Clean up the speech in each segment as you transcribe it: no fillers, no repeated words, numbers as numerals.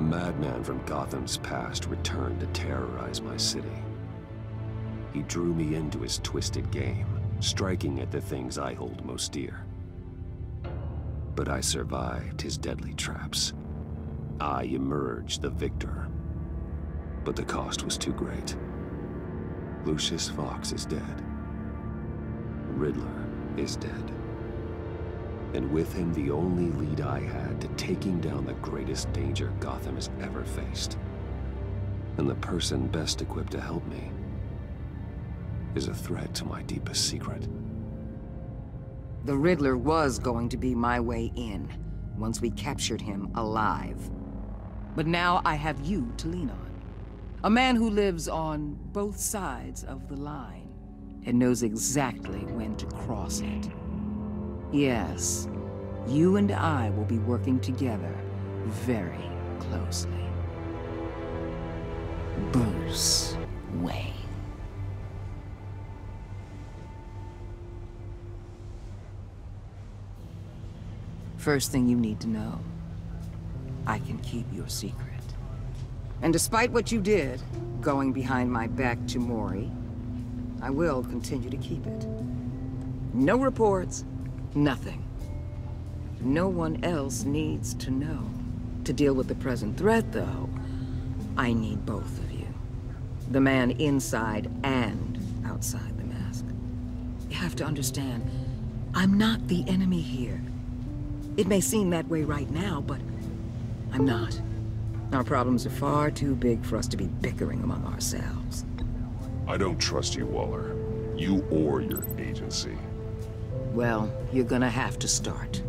madman from Gotham's past returned to terrorize my city. He drew me into his twisted game, striking at the things I hold most dear. But I survived his deadly traps. I emerged the victor. But the cost was too great. Lucius Fox is dead. Riddler is dead. And with him, the only lead I had to taking down the greatest danger Gotham has ever faced. And the person best equipped to help me is a threat to my deepest secret. The Riddler was going to be my way in, once we captured him alive. But now I have you to lean on. A man who lives on both sides of the line, and knows exactly when to cross it. Yes, you and I will be working together very closely. Bruce Wayne. First thing you need to know, I can keep your secret. And despite what you did, going behind my back to Mori, I will continue to keep it. No reports, nothing. No one else needs to know. To deal with the present threat, though, I need both of you. The man inside and outside the mask. You have to understand, I'm not the enemy here. It may seem that way right now, but I'm not. Our problems are far too big for us to be bickering among ourselves. I don't trust you, Waller. You or your agency. Well, you're gonna have to start.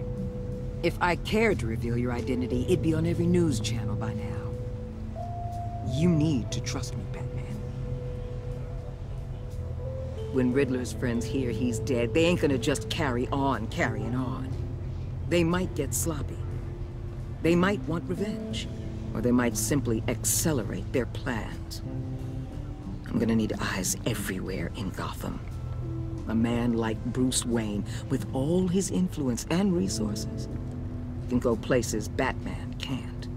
If I cared to reveal your identity, it'd be on every news channel by now. You need to trust me, Batman. When Riddler's friends hear he's dead, they ain't gonna just carry on carrying on. They might get sloppy. They might want revenge. Or they might simply accelerate their plans. I'm gonna need eyes everywhere in Gotham. A man like Bruce Wayne, with all his influence and resources, can go places Batman can't.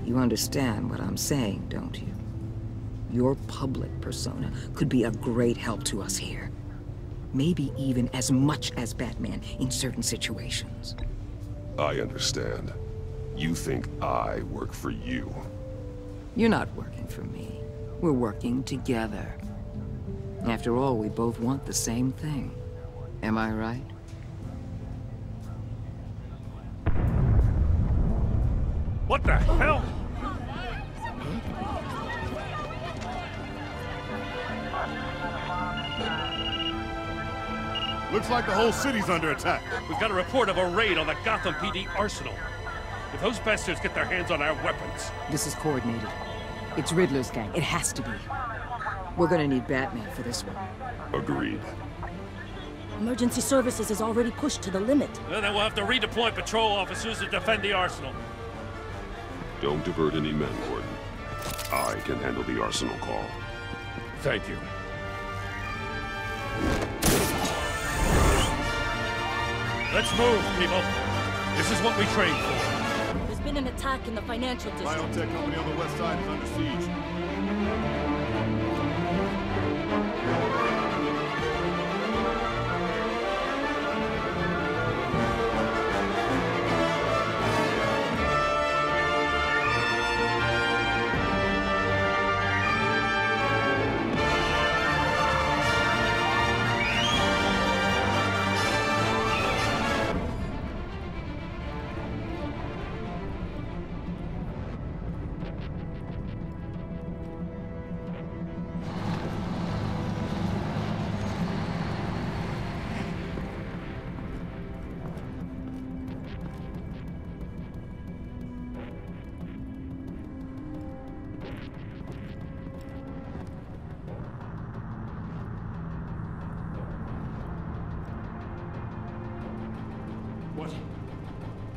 You understand what I'm saying, don't you? Your public persona could be a great help to us here. Maybe even as much as Batman in certain situations. I understand. You think I work for you. You're not working for me. We're working together. After all, we both want the same thing. Am I right? What the hell? Looks like the whole city's under attack. We've got a report of a raid on the Gotham PD arsenal. If those bastards get their hands on our weapons... This is coordinated. It's Riddler's gang. It has to be. We're gonna need Batman for this one. Agreed. Emergency services is already pushed to the limit. Then we'll have to redeploy patrol officers to defend the arsenal. Don't divert any men, Gordon. I can handle the arsenal call. Thank you. Let's move, people. This is what we trained for. There's been an attack in the financial district. Biotech company on the west side is under siege.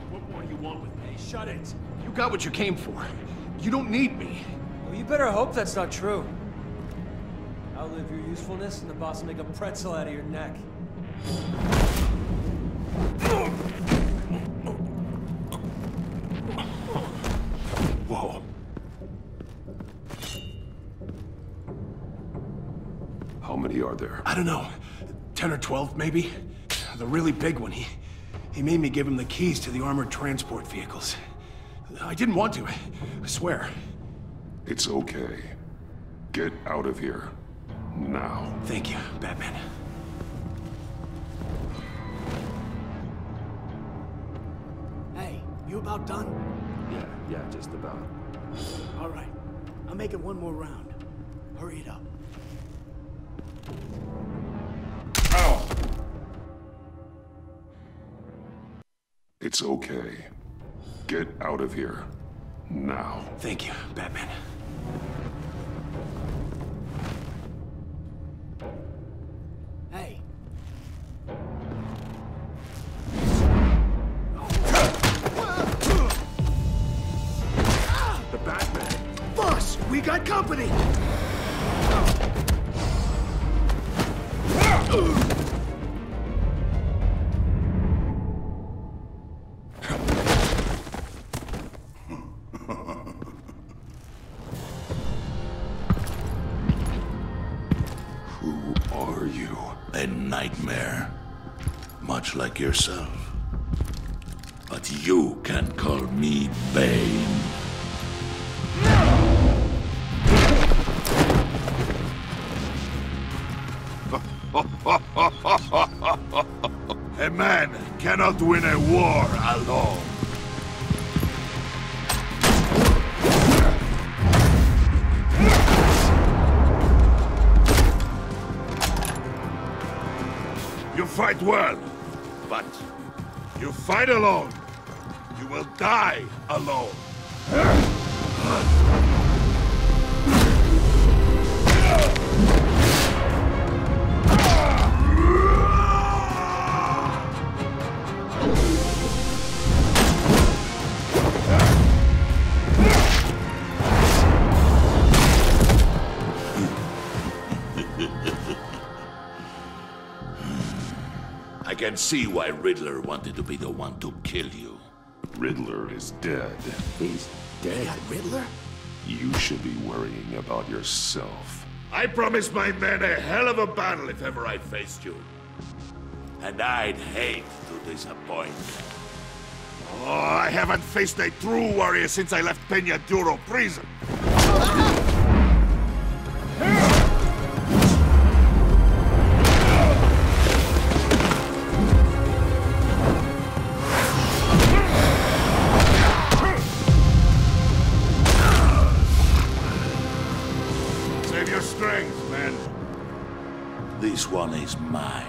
What more do you want with me? Shut it. You got what you came for. You don't need me. Well, you better hope that's not true. Outlive your usefulness, and the boss will make a pretzel out of your neck. Whoa. How many are there? I don't know. 10 or 12, maybe? The really big one, he made me give him the keys to the armored transport vehicles. I didn't want to, I swear. It's okay. Get out of here. Now. Thank you, Batman. Hey, you about done? Yeah, just about. All right. I'll make it one more round. Hurry it up. Ow! It's okay. Get out of here. Now. Thank you, Batman. Hey. The Batman! Boss, we got company! Who are you? A nightmare. Much like yourself. But you can call me Bane. A man cannot win a war alone. You fight well, but you fight alone. You will die alone. I can see why Riddler wanted to be the one to kill you. Riddler is dead. He's dead. Got Riddler? You should be worrying about yourself. I promised my men a hell of a battle if ever I faced you. And I'd hate to disappoint. Oh, I haven't faced a true warrior since I left Peña Duro prison. Save your strength, man. This one is mine.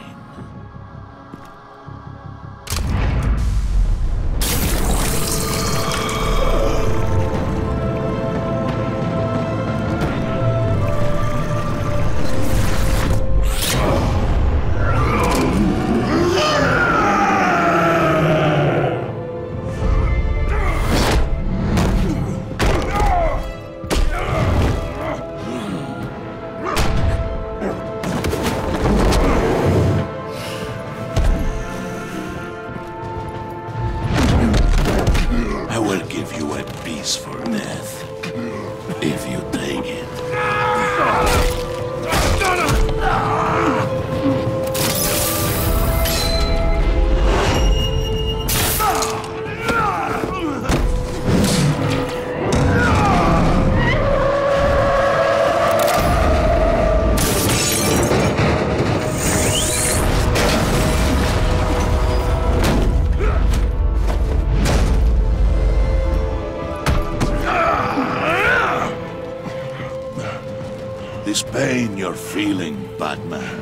I will give you a piece for death, if you take it. This pain you're feeling, Batman.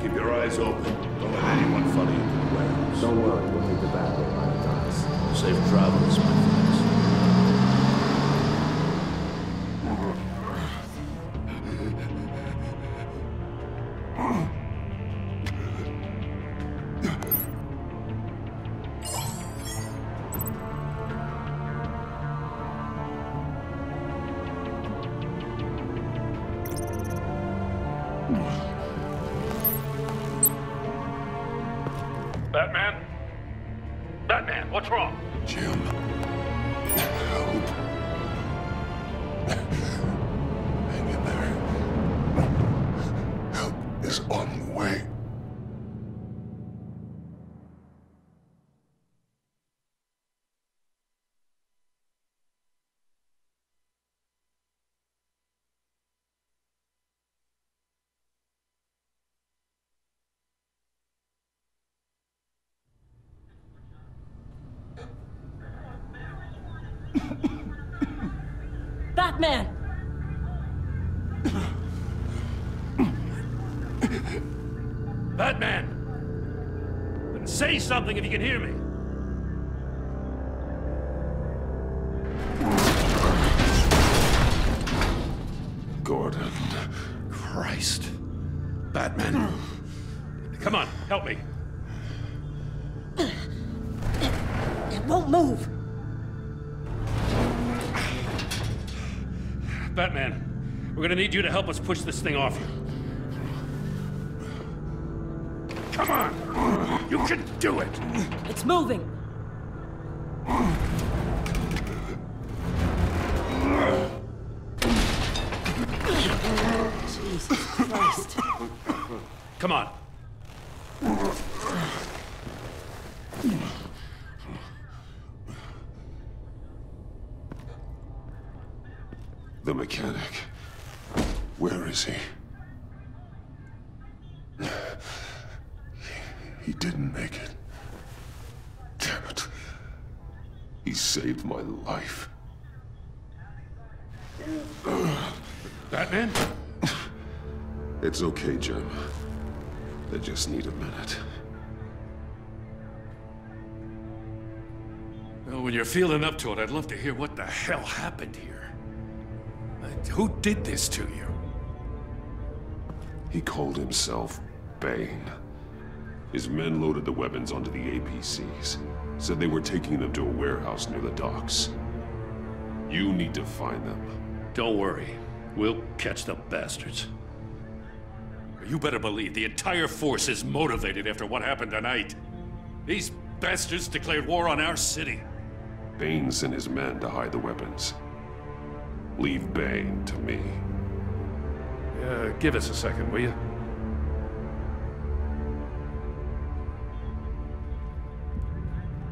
Keep your eyes open. Don't let anyone follow you to the warehouse. Don't worry, we'll meet the Batman by the docks. Safe travels, my friends. Batman? Batman, what's wrong? Jim. Help. Hang in there. Help is on the way. Batman! Batman! Say something if you can hear me. Gordon. Christ. Batman. Come on, help me. It won't move! Batman, we're gonna need you to help us push this thing off you. Come on! You can do it! It's moving! Jesus Christ. Come on. The mechanic. Where is he? He didn't make it. Damn it. He saved my life. Batman? It's okay, Jim. They just need a minute. Well, when you're feeling up to it, I'd love to hear what the hell happened here. Who did this to you? He called himself Bane. His men loaded the weapons onto the APCs. Said they were taking them to a warehouse near the docks. You need to find them. Don't worry. We'll catch the bastards. You better believe the entire force is motivated after what happened tonight. These bastards declared war on our city. Bane sent his men to hide the weapons. Leave Bane to me. Give us a second, will you?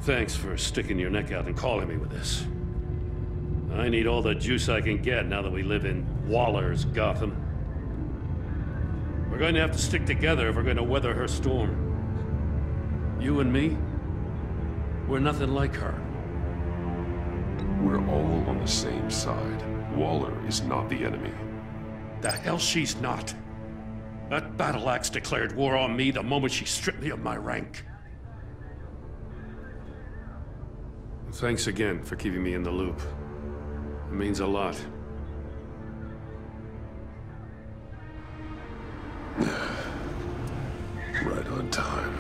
Thanks for sticking your neck out and calling me with this. I need all the juice I can get now that we live in Waller's Gotham. We're going to have to stick together if we're going to weather her storm. You and me, we're nothing like her. We're all on the same side. Waller is not the enemy. The hell she's not. That battle axe declared war on me the moment she stripped me of my rank. Thanks again for keeping me in the loop. It means a lot. Right on time.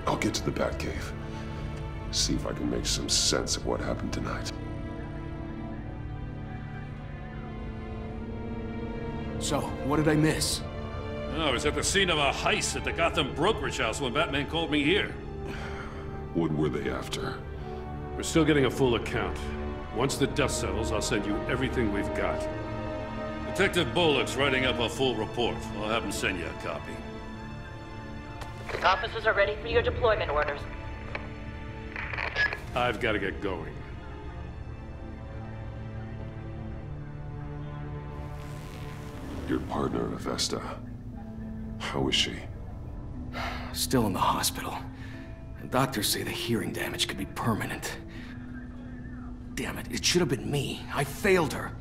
I'll get to the Batcave. See if I can make some sense of what happened tonight. So, what did I miss? I was at the scene of a heist at the Gotham brokerage house when Batman called me here. What were they after? We're still getting a full account. Once the dust settles, I'll send you everything we've got. Detective Bullock's writing up a full report. I'll have him send you a copy. Officers are ready for your deployment orders. I've got to get going. Your partner, Vesta. How is she? Still in the hospital. The doctors say the hearing damage could be permanent. Damn it, it should have been me. I failed her.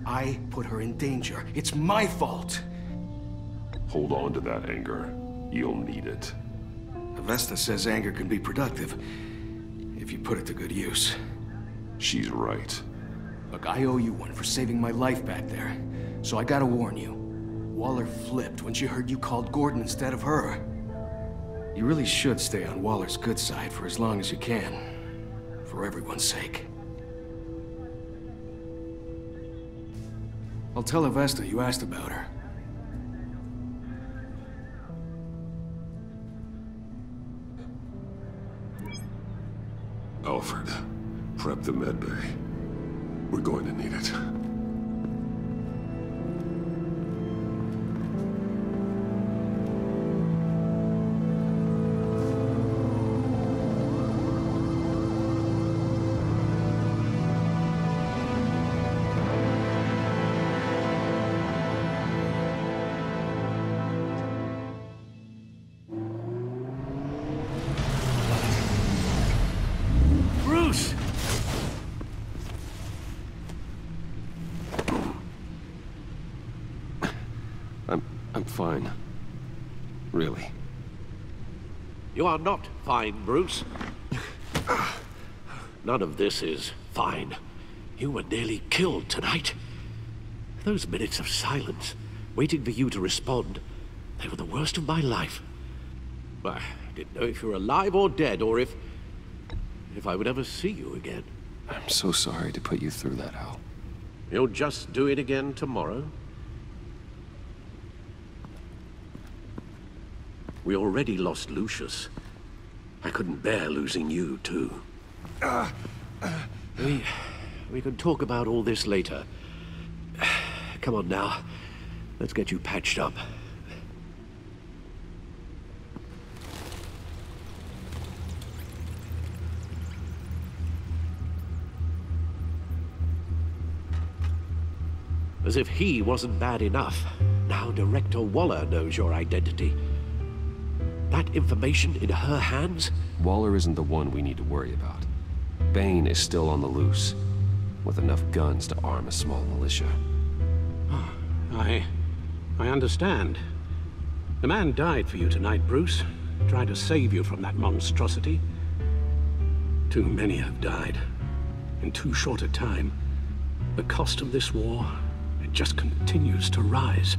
I put her in danger. It's my fault. Hold on to that anger. You'll need it. Avesta says anger can be productive, if you put it to good use. She's right. Look, I owe you one for saving my life back there. So I gotta warn you. Waller flipped when she heard you called Gordon instead of her. You really should stay on Waller's good side for as long as you can. For everyone's sake. I'll tell Avesta you asked about her. Alfred, prep the medbay. We're going to need it. I'm fine. Really. You are not fine, Bruce. None of this is fine. You were nearly killed tonight. Those minutes of silence, waiting for you to respond, they were the worst of my life. I didn't know if you were alive or dead, or if I would ever see you again. I'm so sorry to put you through that, Al. You'll just do it again tomorrow? We already lost Lucius. I couldn't bear losing you, too. We can talk about all this later. Come on now. Let's get you patched up. As if he wasn't bad enough, now Director Waller knows your identity. That information in her hands? Waller isn't the one we need to worry about. Bane is still on the loose, with enough guns to arm a small militia. Oh, I understand. The man died for you tonight, Bruce. Tried to save you from that monstrosity. Too many have died. In too short a time. The cost of this war, it just continues to rise.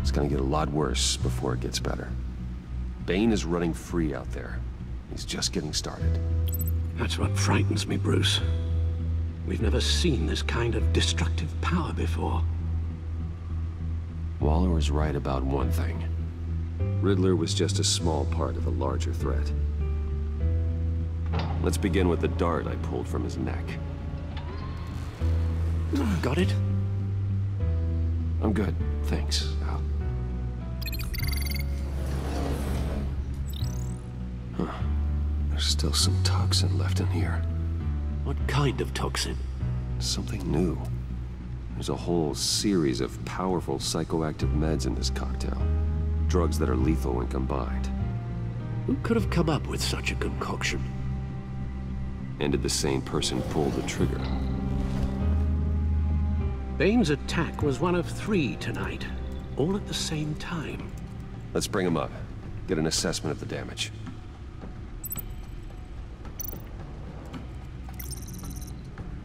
It's gonna get a lot worse before it gets better. Bane is running free out there. He's just getting started. That's what frightens me, Bruce. We've never seen this kind of destructive power before. Waller was right about one thing. Riddler was just a small part of a larger threat. Let's begin with the dart I pulled from his neck. Got it? I'm good, thanks, Al. Huh. There's still some toxin left in here. What kind of toxin? Something new. There's a whole series of powerful psychoactive meds in this cocktail. Drugs that are lethal when combined. Who could have come up with such a concoction? And did the same person pull the trigger? Bane's attack was one of 3 tonight, all at the same time. Let's bring him up. Get an assessment of the damage.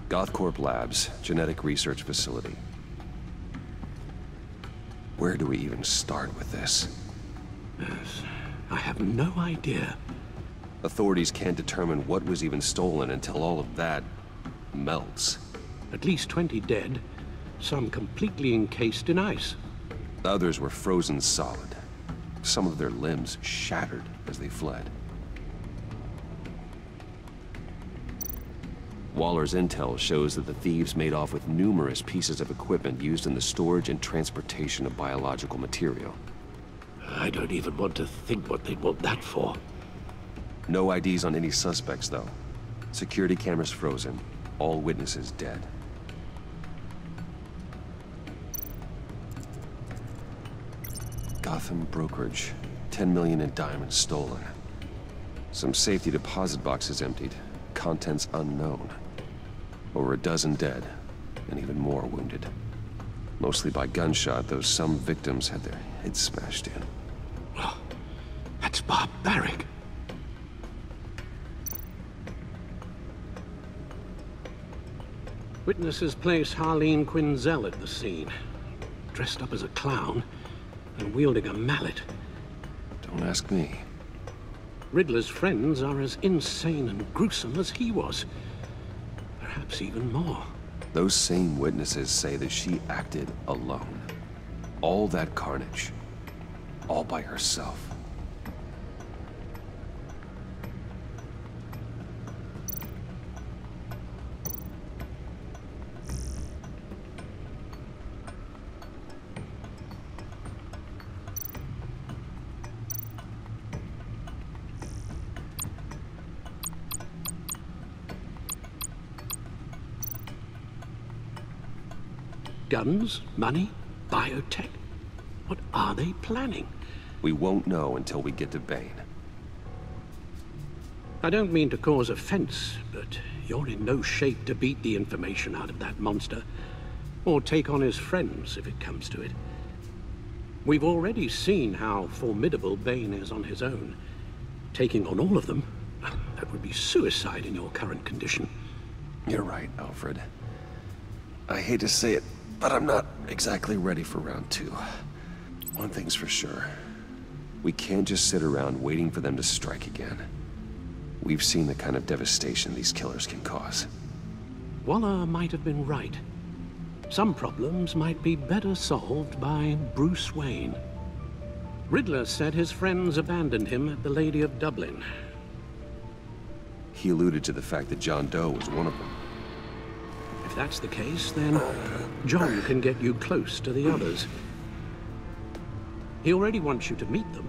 Gothcorp Labs, genetic research facility. Where do we even start with this? Yes, I have no idea. Authorities can't determine what was even stolen until all of that melts. At least 20 dead, some completely encased in ice. Others were frozen solid. Some of their limbs shattered as they fled. Waller's intel shows that the thieves made off with numerous pieces of equipment used in the storage and transportation of biological material. I don't even want to think what they'd want that for. No IDs on any suspects, though. Security cameras frozen. All witnesses dead. Gotham brokerage. 10 million in diamonds stolen. Some safety deposit boxes emptied. Contents unknown. Over a dozen dead. and even more wounded. Mostly by gunshot, though some victims had their heads smashed in. Oh, that's barbaric. Witnesses place Harleen Quinzel at the scene, dressed up as a clown and wielding a mallet. Don't ask me. Riddler's friends are as insane and gruesome as he was. Perhaps even more. Those same witnesses say that she acted alone. All that carnage. All by herself. Guns, money, biotech. What are they planning? We won't know until we get to Bane. I don't mean to cause offense, but you're in no shape to beat the information out of that monster, or take on his friends if it comes to it. We've already seen how formidable Bane is on his own. Taking on all of them, that would be suicide in your current condition. You're right, Alfred. I hate to say it, but I'm not exactly ready for round 2. One thing's for sure. We can't just sit around waiting for them to strike again. We've seen the kind of devastation these killers can cause. Waller might have been right. Some problems might be better solved by Bruce Wayne. Riddler said his friends abandoned him at the Lady of Dublin. He alluded to the fact that John Doe was one of them. If that's the case, then John can get you close to the others. He already wants you to meet them.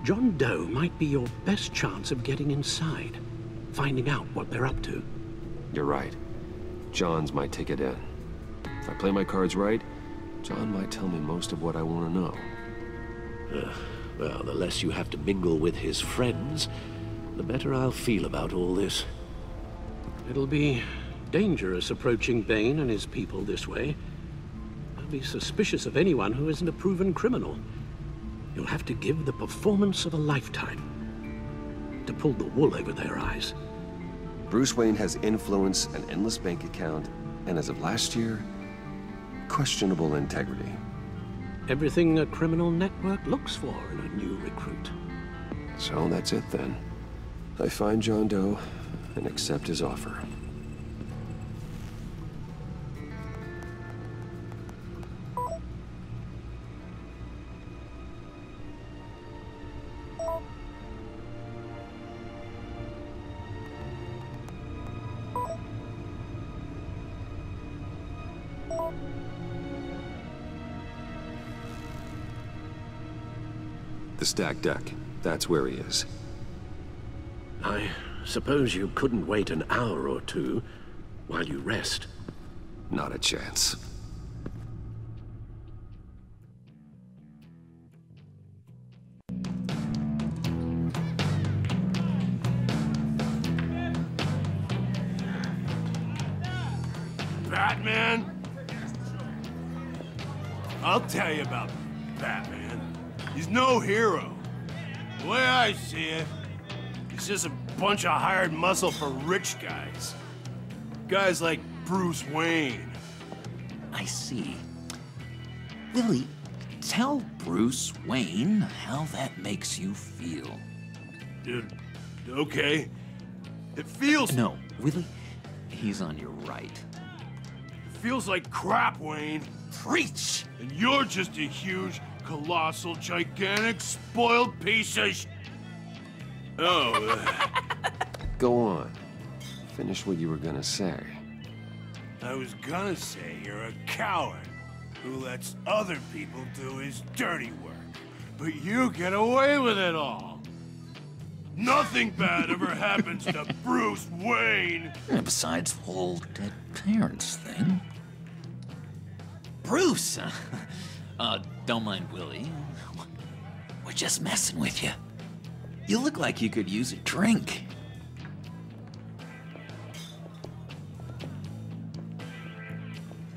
John Doe might be your best chance of getting inside, finding out what they're up to. You're right. John's might take it in. If I play my cards right, John might tell me most of what I want to know. Well, the less you have to mingle with his friends, the better I'll feel about all this. It'll be dangerous approaching Bane and his people this way. They'll be suspicious of anyone who isn't a proven criminal. You'll have to give the performance of a lifetime to pull the wool over their eyes. Bruce Wayne has influence, an endless bank account, and as of last year, questionable integrity. Everything a criminal network looks for in a new recruit. So that's it then. I find John Doe and accept his offer. The stacked deck. That's where he is. I suppose you couldn't wait an hour or two while you rest? Not a chance. Batman? I'll tell you about Batman. He's no hero. The way I see it, he's just a bunch of hired muscle for rich guys. Guys like Bruce Wayne. I see. Willie, tell Bruce Wayne how that makes you feel. Okay. It feels... No, Willie, he's on your right. It feels like crap, Wayne. Preach! And you're just a huge, colossal, gigantic, spoiled piece of sh... Oh. Go on. Finish what you were gonna say. I was gonna say you're a coward who lets other people do his dirty work. But you get away with it all. Nothing bad ever happens to Bruce Wayne. And besides the whole dead parents thing. Bruce! Don't mind Willie. We're just messing with you. You look like you could use a drink.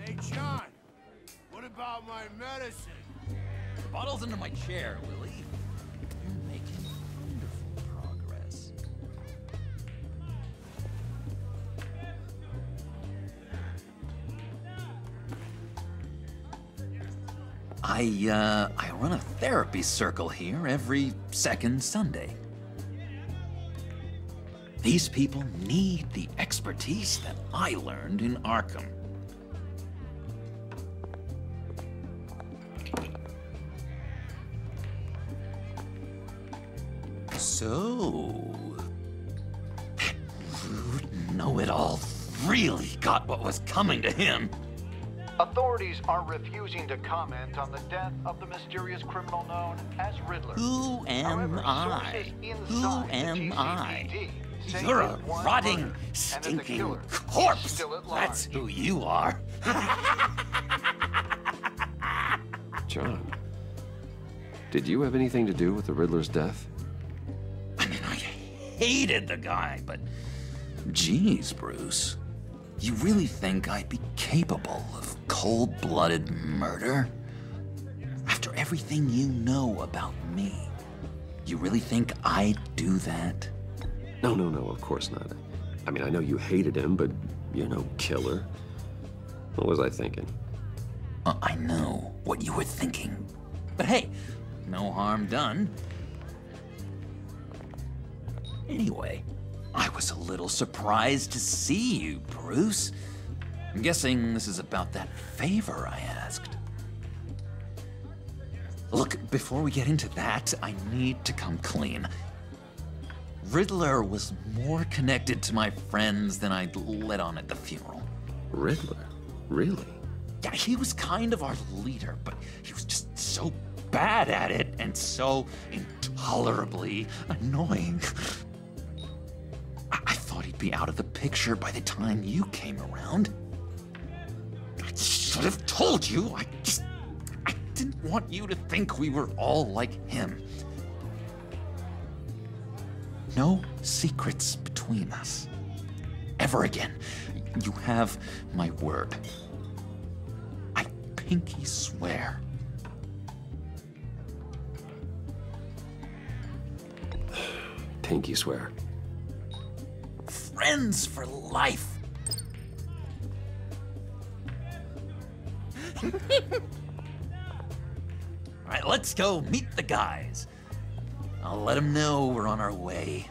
Hey, about my medicine? The bottle's under my chair, Willie. You're making wonderful progress. I run a therapy circle here every second Sunday. These people need the expertise that I learned in Arkham. So, that rude know-it-all really got what was coming to him. Authorities are refusing to comment on the death of the mysterious criminal known as Riddler. Who am I? Who am I? You're a rotting, stinking corpse! That's who you are. John, did you have anything to do with the Riddler's death? I mean, I hated the guy, but geez, Bruce. You really think I'd be capable of cold-blooded murder? After everything you know about me, you really think I'd do that? No, of course not. I mean, I know you hated him, but you're no killer. What was I thinking? I know what you were thinking. But hey, no harm done. Anyway, I was a little surprised to see you, Bruce. I'm guessing this is about that favor I asked. Look, before we get into that, I need to come clean. Riddler was more connected to my friends than I'd let on at the funeral. Riddler? Really? Yeah, he was kind of our leader, but he was just so bad at it and so intolerably annoying. I thought he'd be out of the picture by the time you came around. I should have told you. I didn't want you to think we were all like him. No secrets between us. Ever again. You have my word. I pinky swear. Pinky swear. Friends for life. All right, let's go meet the guys. I'll let them know we're on our way.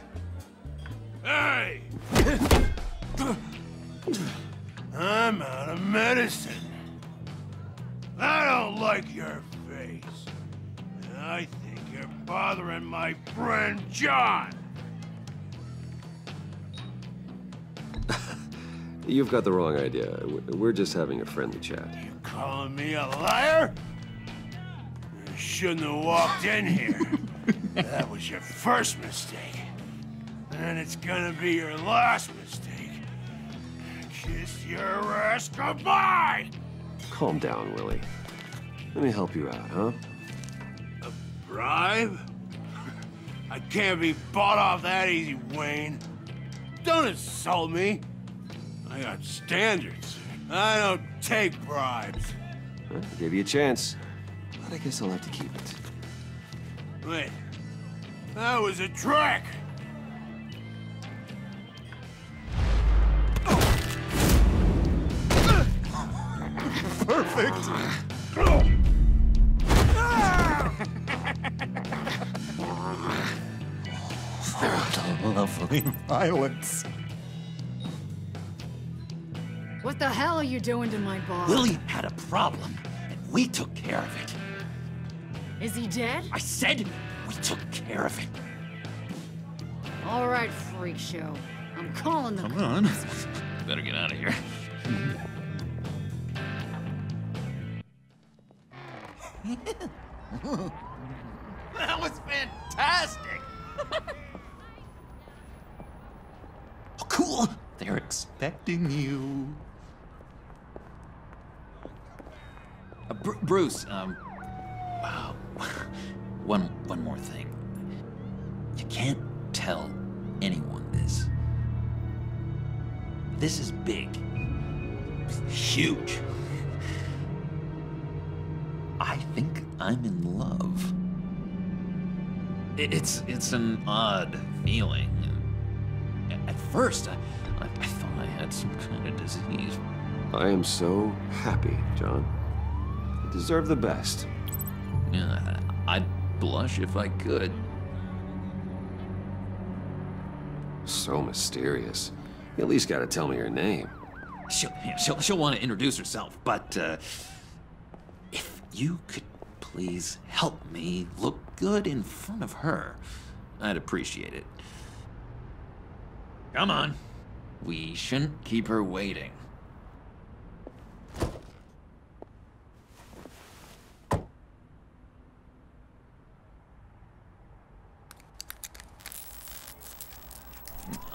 Hey! I'm out of medicine. I don't like your face. And I think you're bothering my friend John. You've got the wrong idea. We're just having a friendly chat. You calling me a liar? You shouldn't have walked in here. That was your first mistake. And it's gonna be your last mistake. Kiss your ass goodbye! Calm down, Willie. Let me help you out, huh? A bribe? I can't be bought off that easy, Wayne. Don't insult me. I got standards. I don't take bribes. Well, I gave you a chance, but I guess I'll have to keep it. Wait. That was a trick! Perfect! What lovely violence. What the hell are you doing to my bar? Willie had a problem, and we took care of it. Is he dead? I said we took care of it. All right, freak show. I'm calling the Come on. Better get out of here. That was fantastic! Oh, cool! They're expecting you. Bruce, one more thing. You can't tell anyone this. This is big. Huge. I think I'm in love. It's an odd feeling. At first, I thought I had some kind of disease. I am so happy, John. You deserve the best. Yeah, I'd blush if I could. So mysterious. You at least gotta tell me her name. She'll want to introduce herself, but if you could please help me look good in front of her, I'd appreciate it. Come on. We shouldn't keep her waiting.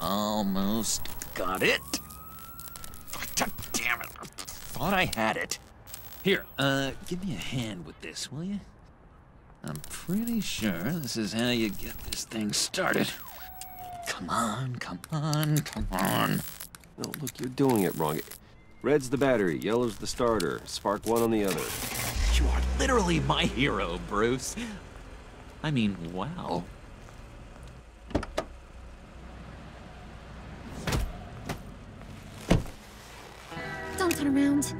Almost got it. God damn it. I thought I had it. Here, give me a hand with this, will you? I'm pretty sure this is how you get this thing started. Come on, come on, come on. No, look, you're doing it wrong. Red's the battery, yellow's the starter. Spark one on the other. You are literally my hero, Bruce. I mean, wow. Don't turn around.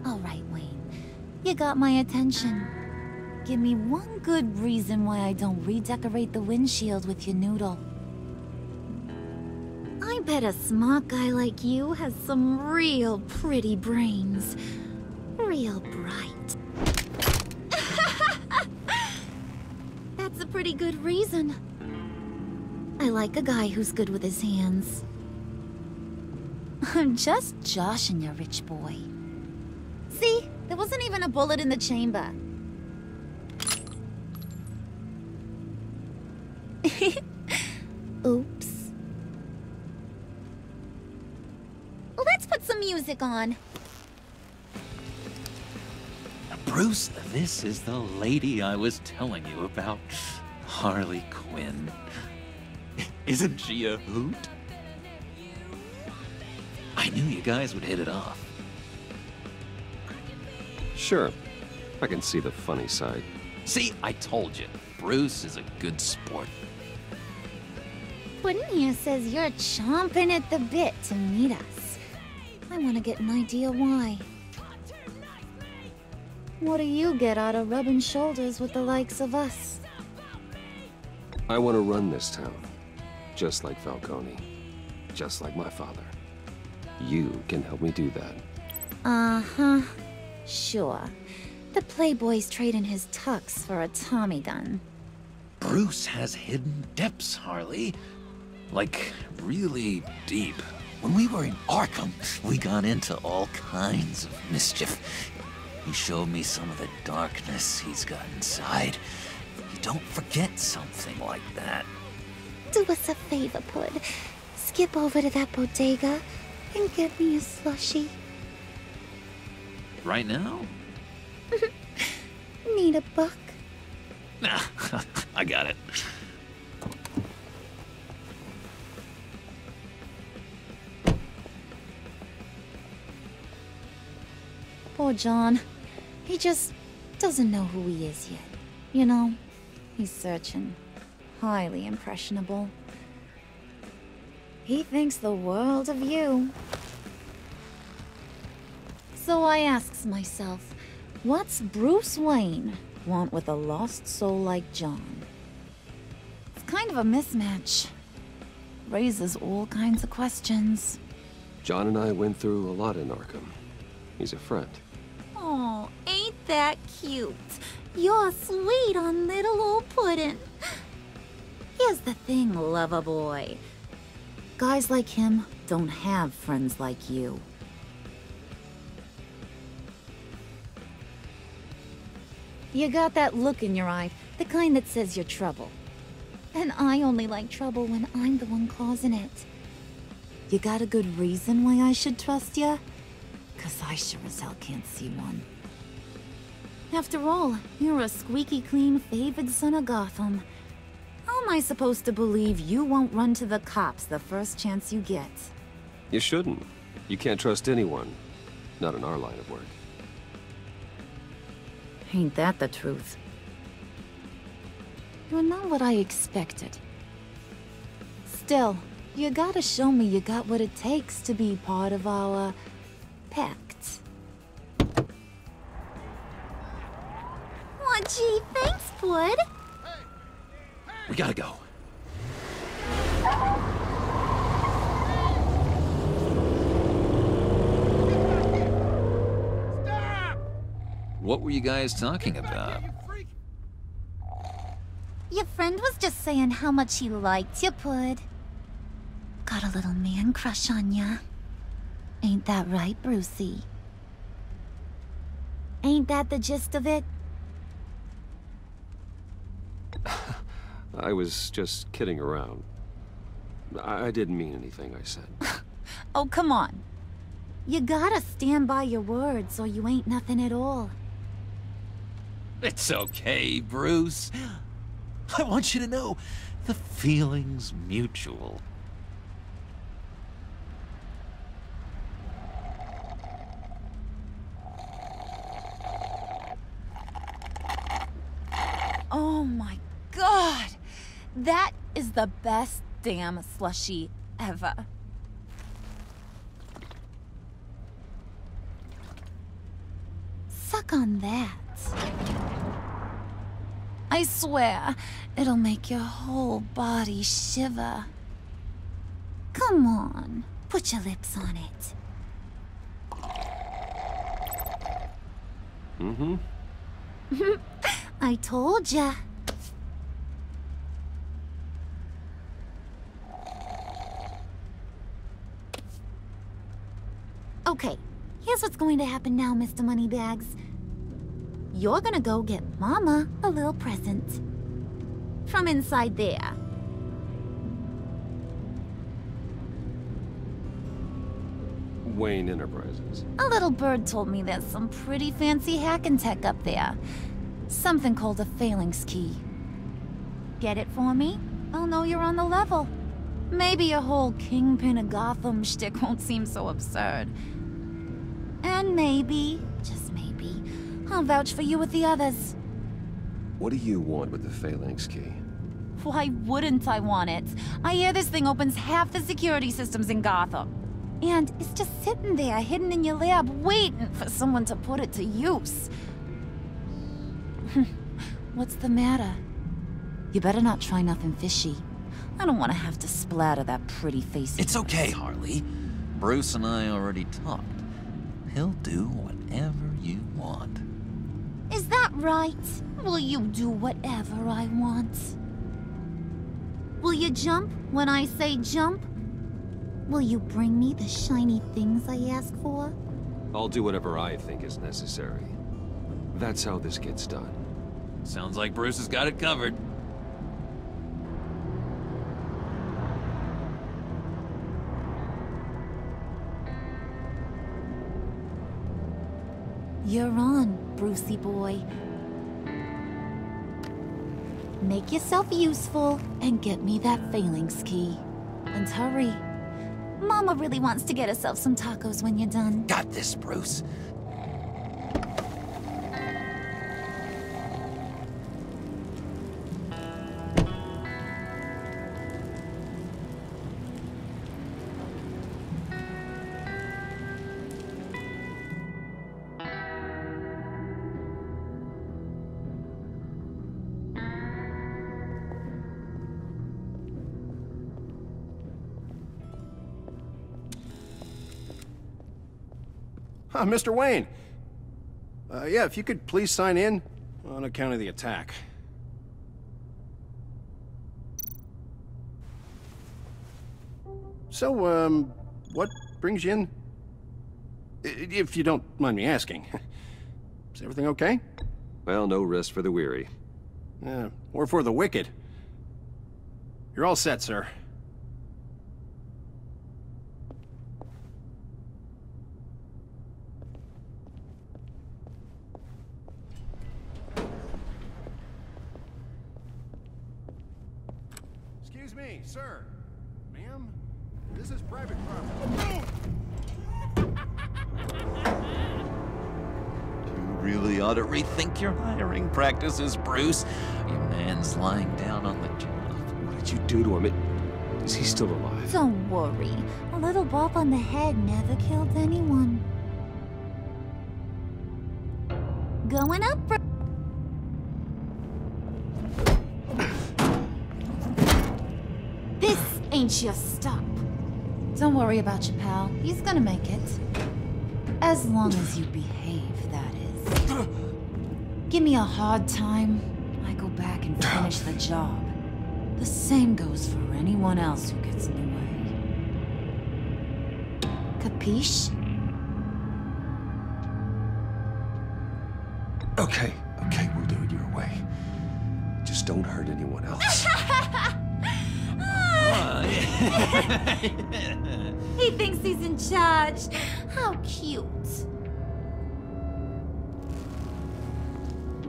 All right, Wayne. You got my attention. Give me one good reason why I don't redecorate the windshield with your noodle. I bet a smart guy like you has some real pretty brains. Real bright. That's a pretty good reason. I like a guy who's good with his hands. I'm just joshing you, rich boy. See? There wasn't even a bullet in the chamber. Oops. Let's put some music on. Bruce, this is the lady I was telling you about. Harley Quinn. Isn't she a hoot? I knew you guys would hit it off. Sure. I can see the funny side. See, I told you. Bruce is a good sport. Puddin' here says you're chomping at the bit to meet us. I want to get an idea why. What do you get out of rubbing shoulders with the likes of us? I want to run this town. Just like Falcone. Just like my father. You can help me do that. Uh-huh. Sure. The Playboy's trading his tux for a Tommy gun. Bruce has hidden depths, Harley. Like, really deep. When we were in Arkham, we got into all kinds of mischief. He showed me some of the darkness he's got inside. You don't forget something like that. Do us a favor, Pud. Skip over to that bodega and get me a slushie. Right now? Need a buck? Nah, I got it. Poor John. He just doesn't know who he is yet. You know, he's searching. Highly impressionable. He thinks the world of you. So I asks myself, what's Bruce Wayne want with a lost soul like John? It's kind of a mismatch. Raises all kinds of questions. John and I went through a lot in Arkham. He's a friend. Oh, ain't that cute? You're sweet on little old Puddin'. Here's the thing, lover boy. Guys like him don't have friends like you. You got that look in your eye, the kind that says you're trouble. And I only like trouble when I'm the one causing it. You got a good reason why I should trust you? 'Cause I sure as hell can't see one. After all, you're a squeaky clean favored son of Gotham. How am I supposed to believe you won't run to the cops the first chance you get? You shouldn't. You can't trust anyone. Not in our line of work. Ain't that the truth? You're not what I expected. Still, you gotta show me you got what it takes to be part of our... Pact. Aw, gee, thanks, bud. We gotta go. What were you guys talking about? Your friend was just saying how much he liked you, Pud. Got a little man crush on ya. Ain't that right, Brucey? Ain't that the gist of it? I was just kidding around. I didn't mean anything I said. Oh, come on. You gotta stand by your words or you ain't nothing at all. It's okay, Bruce. I want you to know the feeling's mutual. Oh my god! That is the best damn slushie ever. Suck on that. I swear, it'll make your whole body shiver. Come on, put your lips on it. Mm-hmm. I told ya. Okay, here's what's going to happen now, Mr. Moneybags. You're gonna go get Mama a little present. From inside there. Wayne Enterprises. A little bird told me there's some pretty fancy hacking tech up there. Something called a phalanx key. Get it for me? I'll know you're on the level. Maybe your whole Kingpin of Gotham shtick won't seem so absurd. And maybe, just maybe, I'll vouch for you with the others. What do you want with the phalanx key? Why wouldn't I want it? I hear this thing opens half the security systems in Gotham. And it's just sitting there, hidden in your lab, waiting for someone to put it to use. What's the matter? You better not try nothing fishy. I don't want to have to splatter that pretty face. It's okay, Harley. Bruce and I already talked. He'll do whatever you want. Is that right? Will you do whatever I want? Will you jump when I say jump? Will you bring me the shiny things I ask for? I'll do whatever I think is necessary. That's how this gets done. Sounds like Bruce has got it covered. You're on, Brucey boy. Make yourself useful and get me that phalanx key. And hurry. Mama really wants to get herself some tacos when you're done. Got this, Bruce. Mr. Wayne. Yeah, if you could please sign in on account of the attack. So, what brings you in? If you don't mind me asking. Is everything okay? Well, no rest for the weary. Or for the wicked. You're all set, sir. Excuse me, sir. Ma'am, this is private property. You really ought to rethink your hiring practices, Bruce. Your man's lying down on the job. What did you do to him? Is he still alive? Don't worry. A little bop on the head never killed anyone. Going up, bro. This ain't your stop. Don't worry about your pal. He's gonna make it. As long as you behave, that is. Give me a hard time, I go back and finish the job. The same goes for anyone else who gets in the way. Capiche? Okay, we'll do it your way. Just don't hurt anyone else. He thinks he's in charge. How cute.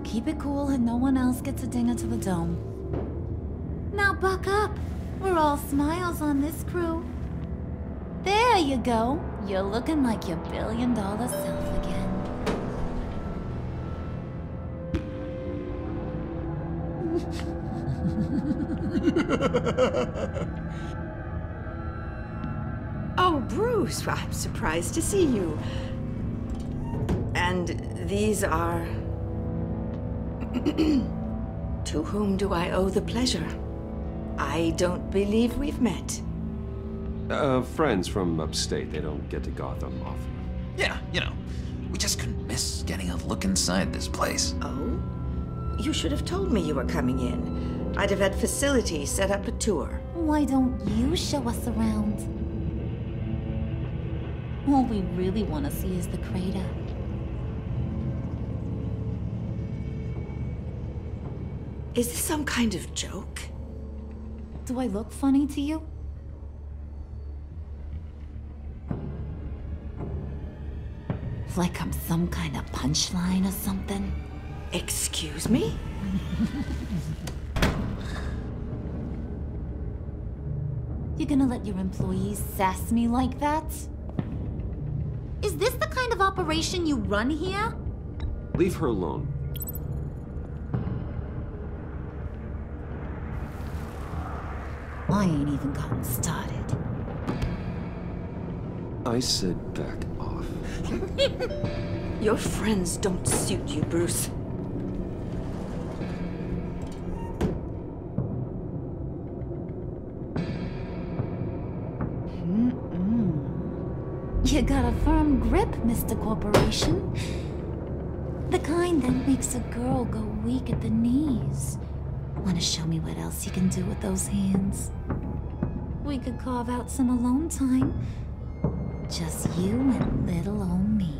Keep it cool and no one else gets a dinger to the dome. Now buck up. We're all smiles on this crew. There you go. You're looking like your billion-dollar self again. Oh, Bruce, I'm surprised to see you. And these are... To whom do I owe the pleasure? I don't believe we've met. Friends from upstate. They don't get to Gotham often. Yeah, you know, we just couldn't miss getting a look inside this place. Oh? You should have told me you were coming in. I'd have had facilities set up a tour. Why don't you show us around? All we really want to see is the crater. Is this some kind of joke? Do I look funny to you? Like I'm some kind of punchline or something? Excuse me? You gonna let your employees sass me like that? Is this the kind of operation you run here? Leave her alone. I ain't even gotten started. I said back off. Your friends don't suit you, Bruce. You got a firm grip, Mr. Corporation. The kind that makes a girl go weak at the knees. Wanna show me what else you can do with those hands? We could carve out some alone time. Just you and little old me.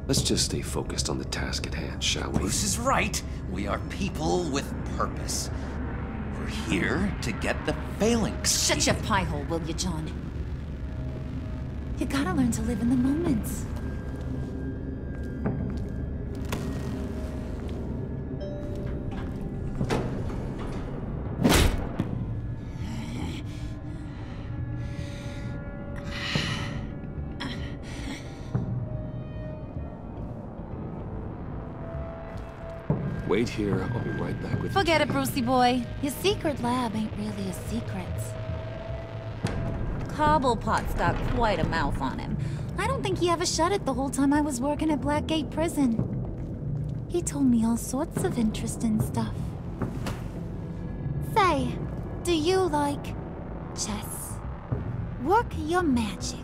Let's just stay focused on the task at hand, shall we? Bruce is right. We are people with purpose. We're here to get the phalanx. Shut your pie hole, will you, John? You gotta learn to live in the moment. Wait here, I'll be right back with you. Forget it, Brucey boy. Your secret lab ain't really a secret. Cobblepot's got quite a mouth on him. I don't think he ever shut it the whole time I was working at Blackgate Prison. He told me all sorts of interesting stuff. Say, do you like chess? Work your magic.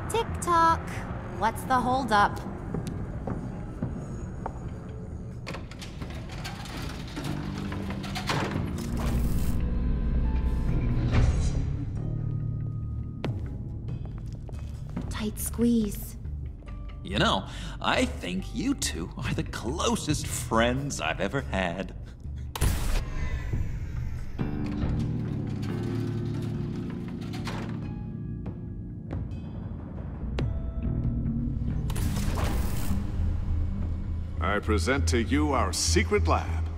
Tick-tock. What's the holdup? Tight squeeze. You know, I think you two are the closest friends I've ever had. I present to you our secret lab.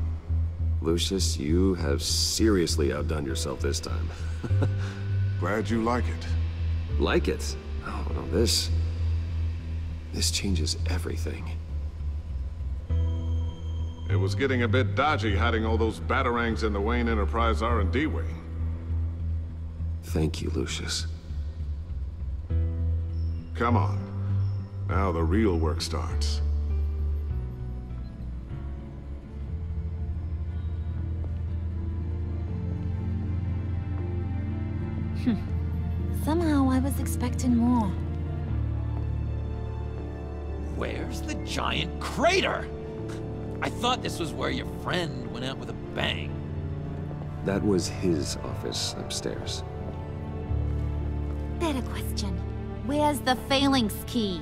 Lucius, you have seriously outdone yourself this time. Glad you like it. Like it? Oh, no, this This changes everything. It was getting a bit dodgy hiding all those batarangs in the Wayne Enterprise R&D wing. Thank you, Lucius. Come on. Now the real work starts. Somehow I was expecting more. Where's the giant crater? I thought this was where your friend went out with a bang. That was his office upstairs. Better question. Where's the phalanx key?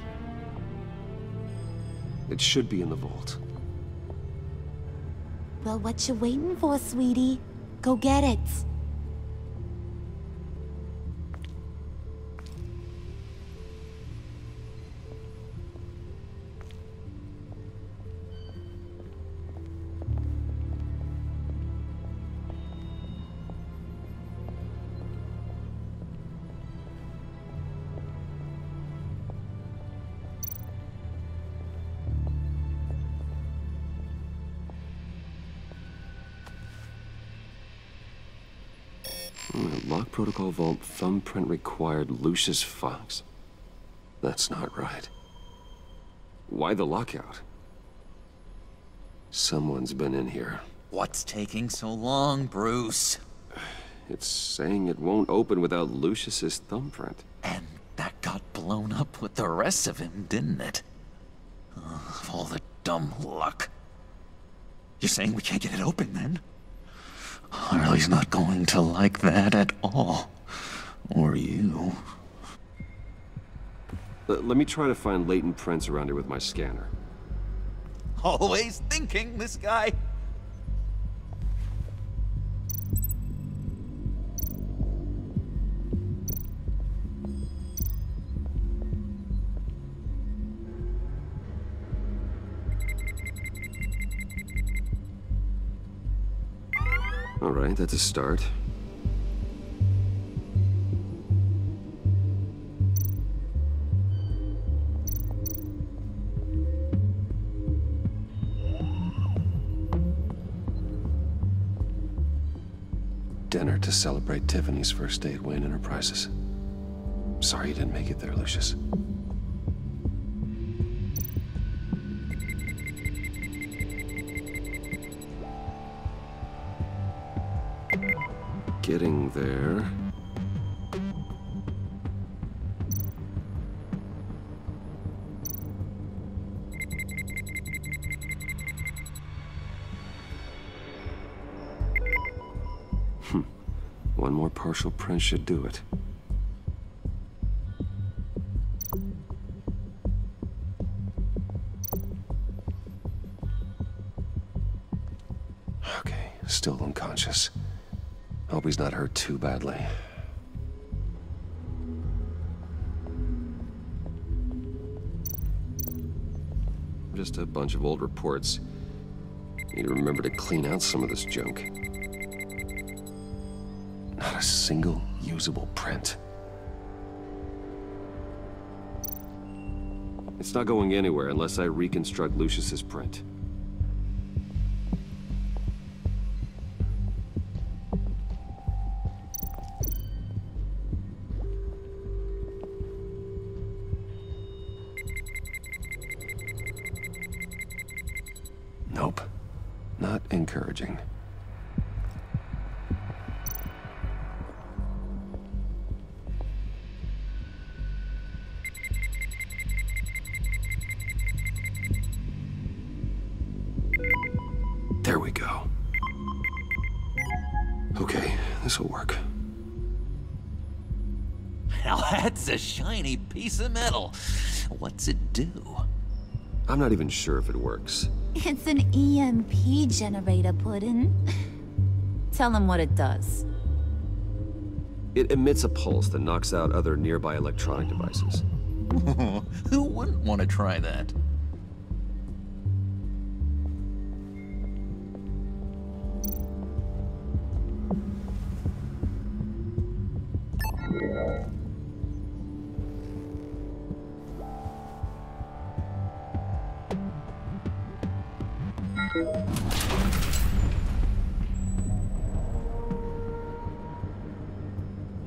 It should be in the vault. Well, what you waiting for, sweetie? Go get it. Lock protocol vault thumbprint required Lucius Fox. That's not right. Why the lockout? Someone's been in here. What's taking so long, Bruce? It's saying it won't open without Lucius's thumbprint. And that got blown up with the rest of him, didn't it? Of all the dumb luck. You're saying we can't get it open, then? Harley's not going to like that at all. Or you. Let me try to find latent prints around here with my scanner. Always thinking, this guy. All right, that's a start. Dinner to celebrate Tiffany's first day at Wayne Enterprises. Sorry you didn't make it there, Lucius. Getting there. One more partial print should do it. Okay, still unconscious. Hope he's not hurt too badly. Just a bunch of old reports. Need to remember to clean out some of this junk. Not a single usable print. It's not going anywhere unless I reconstruct Lucius's print. Nope. Not encouraging. There we go. Okay, this'll work. Now that's a shiny piece of metal. What's it do? I'm not even sure if it works. It's an EMP generator, Puddin'. Tell him what it does. It emits a pulse that knocks out other nearby electronic devices. Who wouldn't want to try that?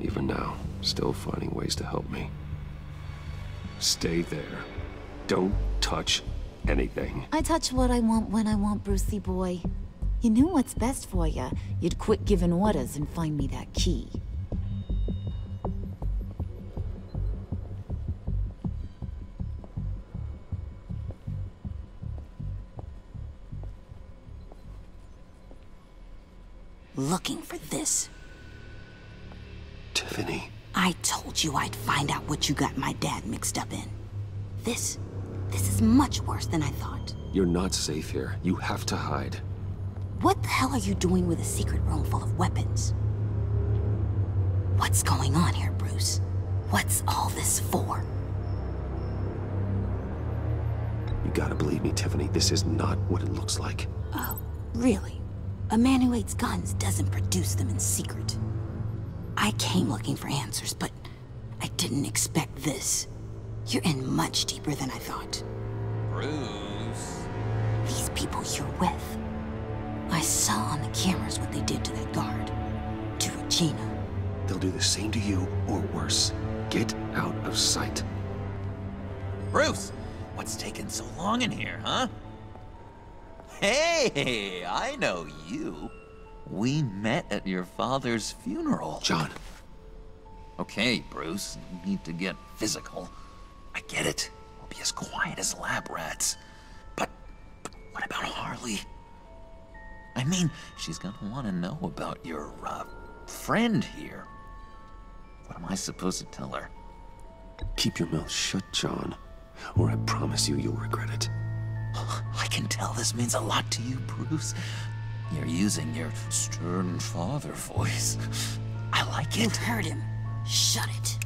Even now, still finding ways to help me. Stay there. Don't touch anything. I touch what I want when I want, Brucey boy. You knew what's best for you. You'd quit giving orders and find me that key. Looking for this. Tiffany. I told you I'd find out what you got my dad mixed up in. This is much worse than I thought. You're not safe here. You have to hide. What the hell are you doing with a secret room full of weapons? What's going on here, Bruce? What's all this for? You gotta believe me, Tiffany. This is not what it looks like. Oh, really? A man who hates guns doesn't produce them in secret. I came looking for answers, but I didn't expect this. You're in much deeper than I thought. Bruce. These people you're with. I saw on the cameras what they did to that guard. To Regina. They'll do the same to you, or worse. Get out of sight. Bruce, what's taking so long in here, huh? Hey, I know you. We met at your father's funeral. John. Okay, Bruce, you need to get physical. I get it. We'll be as quiet as lab rats. But what about Harley? I mean, she's gonna want to know about your, friend here. What am I supposed to tell her? Keep your mouth shut, John, or I promise you you'll regret it. I can tell this means a lot to you, Bruce. You're using your stern father voice. I like it. You heard him. Shut it.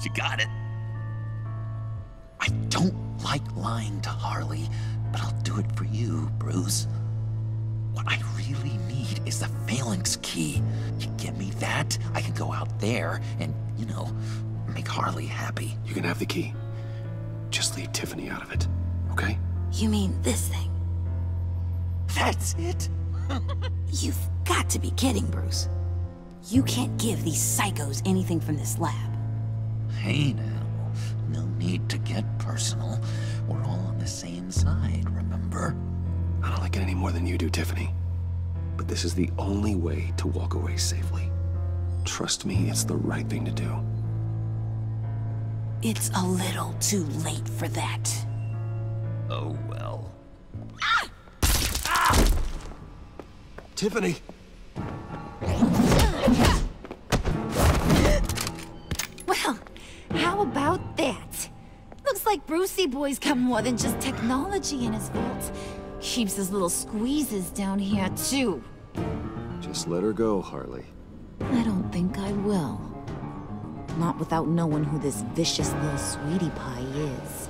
You got it. I don't like lying to Harley, but I'll do it for you, Bruce. What I really need is the phalanx key. You give me that, I can go out there and, you know, make Harley happy. You can have the key. Just leave Tiffany out of it, okay? You mean this thing? That's it? You've got to be kidding, Bruce. You can't give these psychos anything from this lab. Hey now, no need to get personal. We're all on the same side, remember? I don't like it any more than you do, Tiffany. But this is the only way to walk away safely. Trust me, it's the right thing to do. It's a little too late for that. Oh well. Tiffany! Well, how about that? Looks like Brucey boy's got more than just technology in his vault. Keeps his little squeezes down here, too. Just let her go, Harley. I don't think I will. Not without knowing who this vicious little sweetie pie is.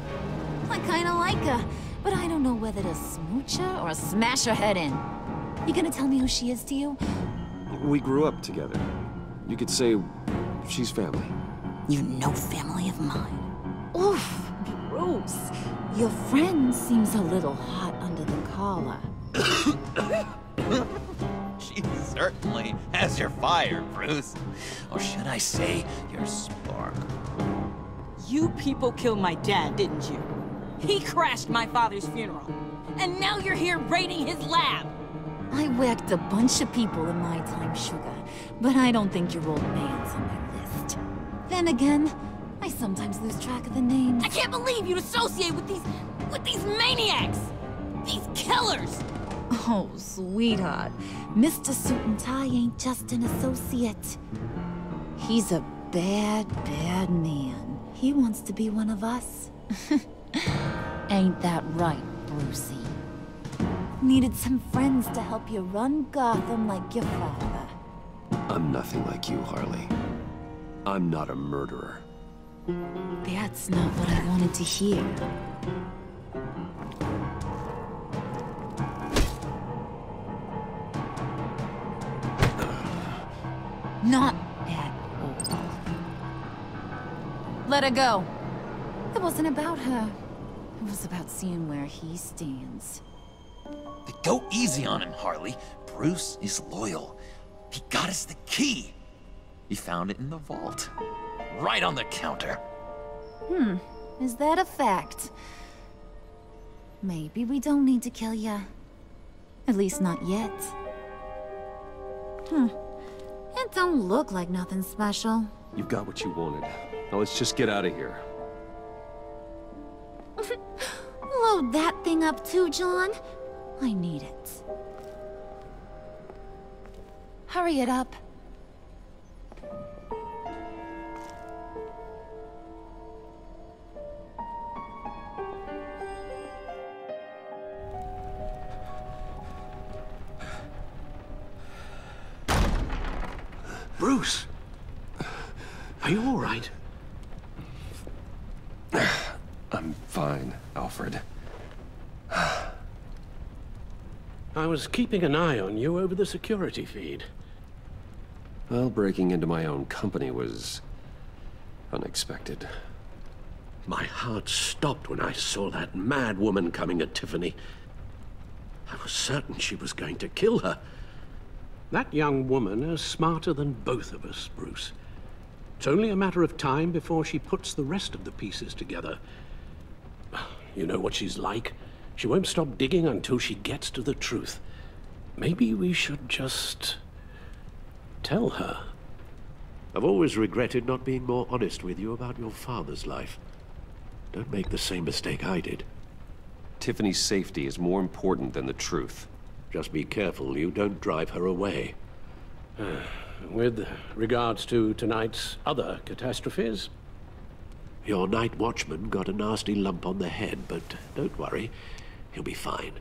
I kinda like her, but I don't know whether to smooch her or smash her head in. You gonna tell me who she is to you? We grew up together. You could say she's family. You're no family of mine. Oof, Bruce. Your friend seems a little hot under the collar. She certainly has your fire, Bruce. Or should I say, your spark. You people killed my dad, didn't you? He crashed my father's funeral. And now you're here raiding his lab. I whacked a bunch of people in my time, Sugar, but I don't think your old man's on that list. Then again, I sometimes lose track of the names. I can't believe you'd associate with these maniacs! These killers! Oh, sweetheart. Mr. Suit and Tie ain't just an associate. He's a bad, bad man. He wants to be one of us. Ain't that right, Brucey? Needed some friends to help you run Gotham like your father. I'm nothing like you, Harley. I'm not a murderer. That's not what I wanted to hear. Not at all. Let her go. It wasn't about her. It was about seeing where he stands. Go easy on him, Harley. Bruce is loyal. He got us the key. He found it in the vault. Right on the counter. Is that a fact? Maybe we don't need to kill ya. At least not yet. It don't look like nothing special. You've got what you wanted. Now let's just get out of here. Load that thing up too, John. I need it. Hurry it up. Bruce! Are you all right? I'm fine, Alfred. I was keeping an eye on you over the security feed. Well, breaking into my own company was unexpected. My heart stopped when I saw that mad woman coming at Tiffany. I was certain she was going to kill her. That young woman is smarter than both of us, Bruce. It's only a matter of time before she puts the rest of the pieces together. You know what she's like. She won't stop digging until she gets to the truth. Maybe we should just tell her. I've always regretted not being more honest with you about your father's life. Don't make the same mistake I did. Tiffany's safety is more important than the truth. Just be careful you don't drive her away. With regards to tonight's other catastrophes? Your night watchman got a nasty lump on the head, but don't worry. He'll be fine.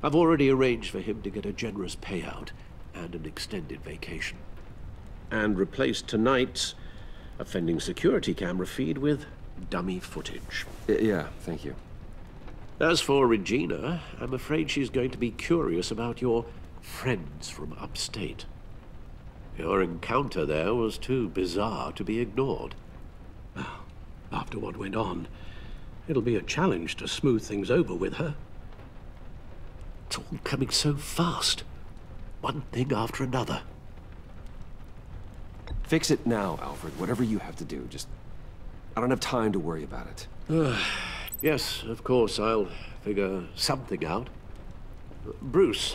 I've already arranged for him to get a generous payout and an extended vacation. And replaced tonight's offending security camera feed with dummy footage. Yeah, thank you. As for Regina, I'm afraid she's going to be curious about your friends from upstate. Your encounter there was too bizarre to be ignored. After what went on, it'll be a challenge to smooth things over with her. It's all coming so fast. One thing after another. Fix it now, Alfred. Whatever you have to do. Just... I don't have time to worry about it. Yes, of course, I'll figure something out. Bruce.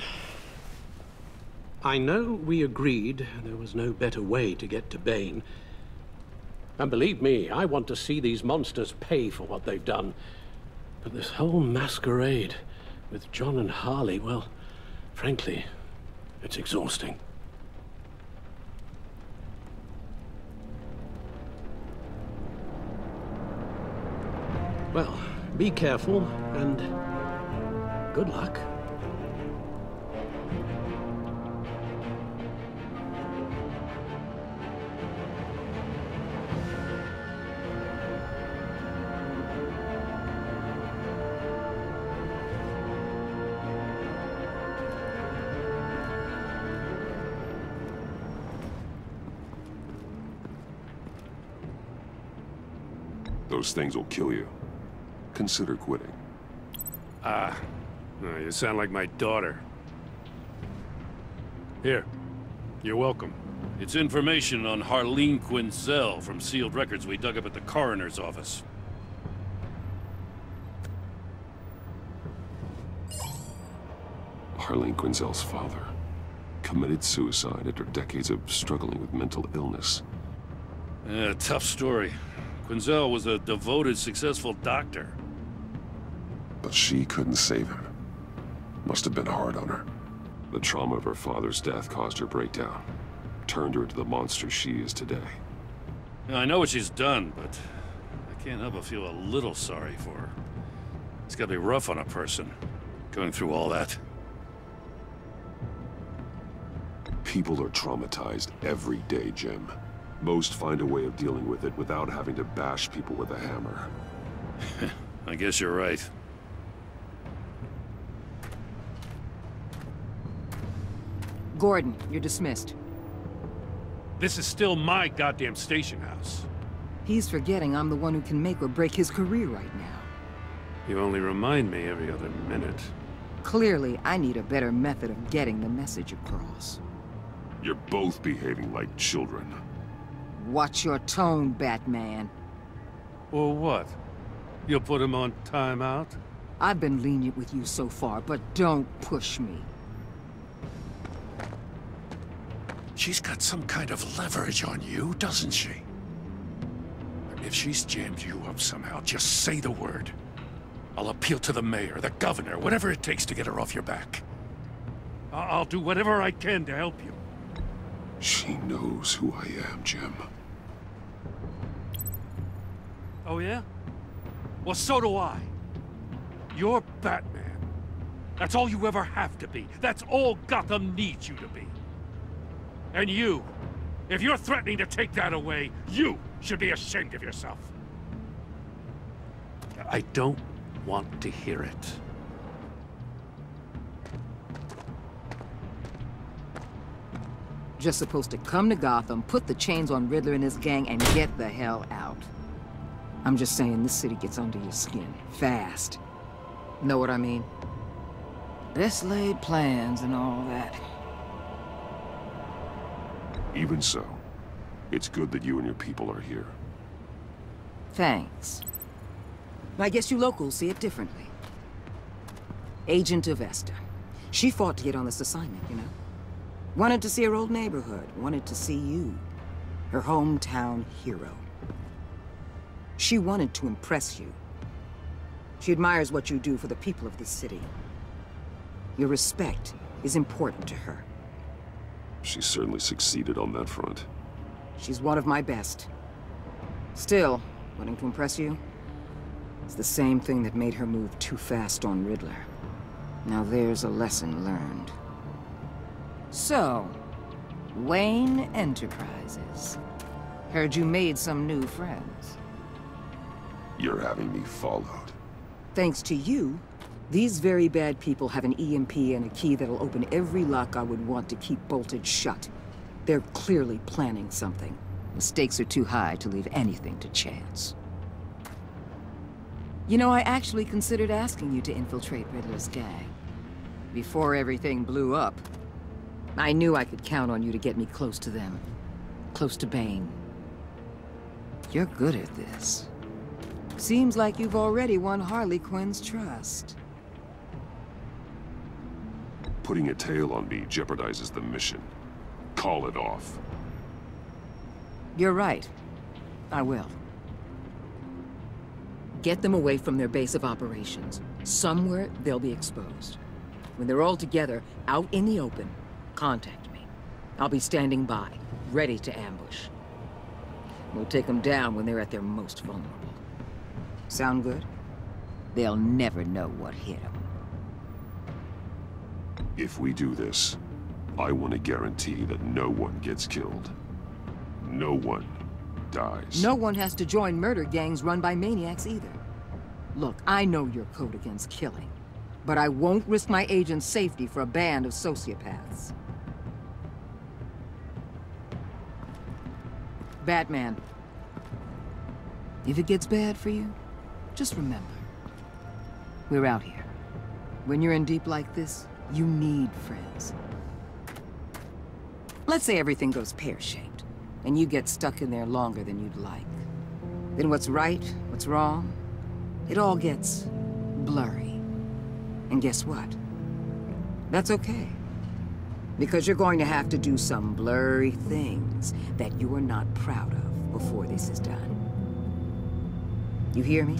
I know we agreed there was no better way to get to Bane. And believe me, I want to see these monsters pay for what they've done. But this whole masquerade with John and Harley, well, frankly, it's exhausting. Well, be careful, and good luck. Those things will kill you. Consider quitting. You sound like my daughter. Here, you're welcome. It's information on Harleen Quinzel from sealed records we dug up at the coroner's office. Harleen Quinzel's father committed suicide after decades of struggling with mental illness. Yeah, tough story. Quinzel was a devoted, successful doctor. But she couldn't save him. Must have been hard on her. The trauma of her father's death caused her breakdown. Turned her into the monster she is today. Yeah, I know what she's done, but I can't help but feel a little sorry for her. It's gotta be rough on a person, going through all that. People are traumatized every day, Jim. Most find a way of dealing with it without having to bash people with a hammer. I guess you're right. Gordon, you're dismissed. This is still my goddamn station house. He's forgetting I'm the one who can make or break his career right now. You only remind me every other minute. Clearly, I need a better method of getting the message across. You're both behaving like children. Watch your tone, Batman. Or what? You'll put him on timeout? I've been lenient with you so far, but don't push me. She's got some kind of leverage on you, doesn't she? If she's jammed you up somehow, just say the word. I'll appeal to the mayor, the governor, whatever it takes to get her off your back. I'll do whatever I can to help you. She knows who I am, Jim. Oh yeah? Well, so do I. You're Batman. That's all you ever have to be. That's all Gotham needs you to be. And you, if you're threatening to take that away, you should be ashamed of yourself. I don't want to hear it. Just supposed to come to Gotham, put the chains on Riddler and his gang, and get the hell out. I'm just saying, this city gets under your skin. Fast. Know what I mean? Best laid plans and all that. Even so, it's good that you and your people are here. Thanks. I guess you locals see it differently. Agent Avesta. She fought to get on this assignment, you know? Wanted to see her old neighborhood. Wanted to see you. Her hometown hero. She wanted to impress you. She admires what you do for the people of this city. Your respect is important to her. She certainly succeeded on that front. She's one of my best. Still, wanting to impress you? It's the same thing that made her move too fast on Riddler. Now there's a lesson learned. So, Wayne Enterprises. Heard you made some new friends. You're having me followed. Thanks to you, these very bad people have an EMP and a key that'll open every lock I would want to keep bolted shut. They're clearly planning something. The stakes are too high to leave anything to chance. You know, I actually considered asking you to infiltrate Riddler's gang. Before everything blew up, I knew I could count on you to get me close to them. Close to Bane. You're good at this. Seems like you've already won Harley Quinn's trust. Putting a tail on me jeopardizes the mission. Call it off. You're right. I will. Get them away from their base of operations. Somewhere they'll be exposed. When they're all together, out in the open, contact me. I'll be standing by, ready to ambush. We'll take them down when they're at their most vulnerable. Sound good? They'll never know what hit them. If we do this, I want to guarantee that no one gets killed. No one dies. No one has to join murder gangs run by maniacs either. Look, I know your code against killing, but I won't risk my agent's safety for a band of sociopaths. Batman, if it gets bad for you, just remember, we're out here. When you're in deep like this, you need friends. Let's say everything goes pear-shaped, and you get stuck in there longer than you'd like. Then what's right, what's wrong, it all gets blurry. And guess what? That's okay. Because you're going to have to do some blurry things that you are not proud of before this is done. You hear me?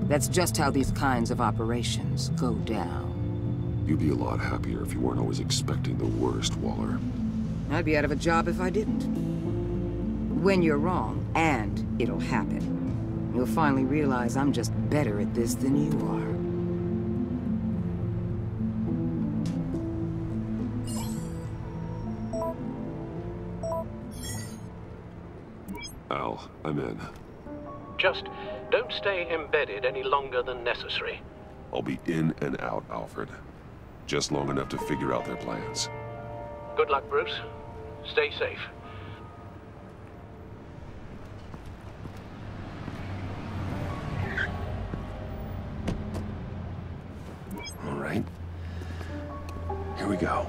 That's just how these kinds of operations go down. You'd be a lot happier if you weren't always expecting the worst, Waller. I'd be out of a job if I didn't. When you're wrong, and it'll happen, you'll finally realize I'm just better at this than you are. Al, I'm in. Just don't stay embedded any longer than necessary. I'll be in and out, Alfred. Just long enough to figure out their plans. Good luck, Bruce. Stay safe. right. Here we go.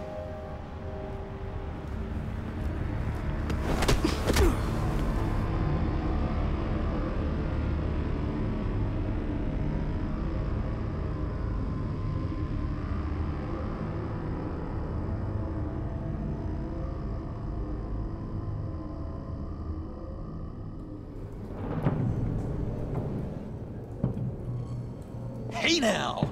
Hey now!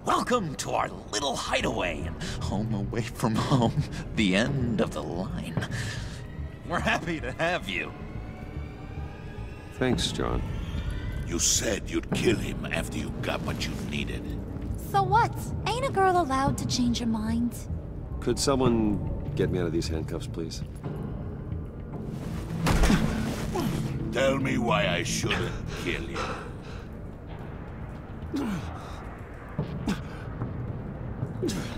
Welcome to our little hideaway and home away from home, the end of the line. We're happy to have you. Thanks, John. You said you'd kill him after you got what you needed. So what? Ain't a girl allowed to change her mind? Could someone get me out of these handcuffs, please? Tell me why I shouldn't kill you.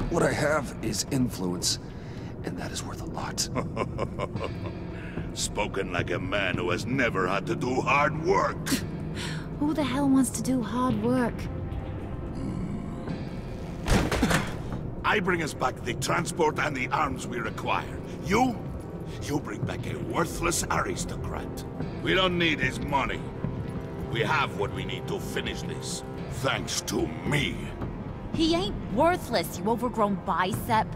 What I have is influence, and that is worth a lot. Spoken like a man who has never had to do hard work. Who the hell wants to do hard work? I bring us back the transport and the arms we require. You bring back a worthless aristocrat. We don't need his money. We have what we need to finish this. Thanks to me. He ain't worthless, you overgrown bicep.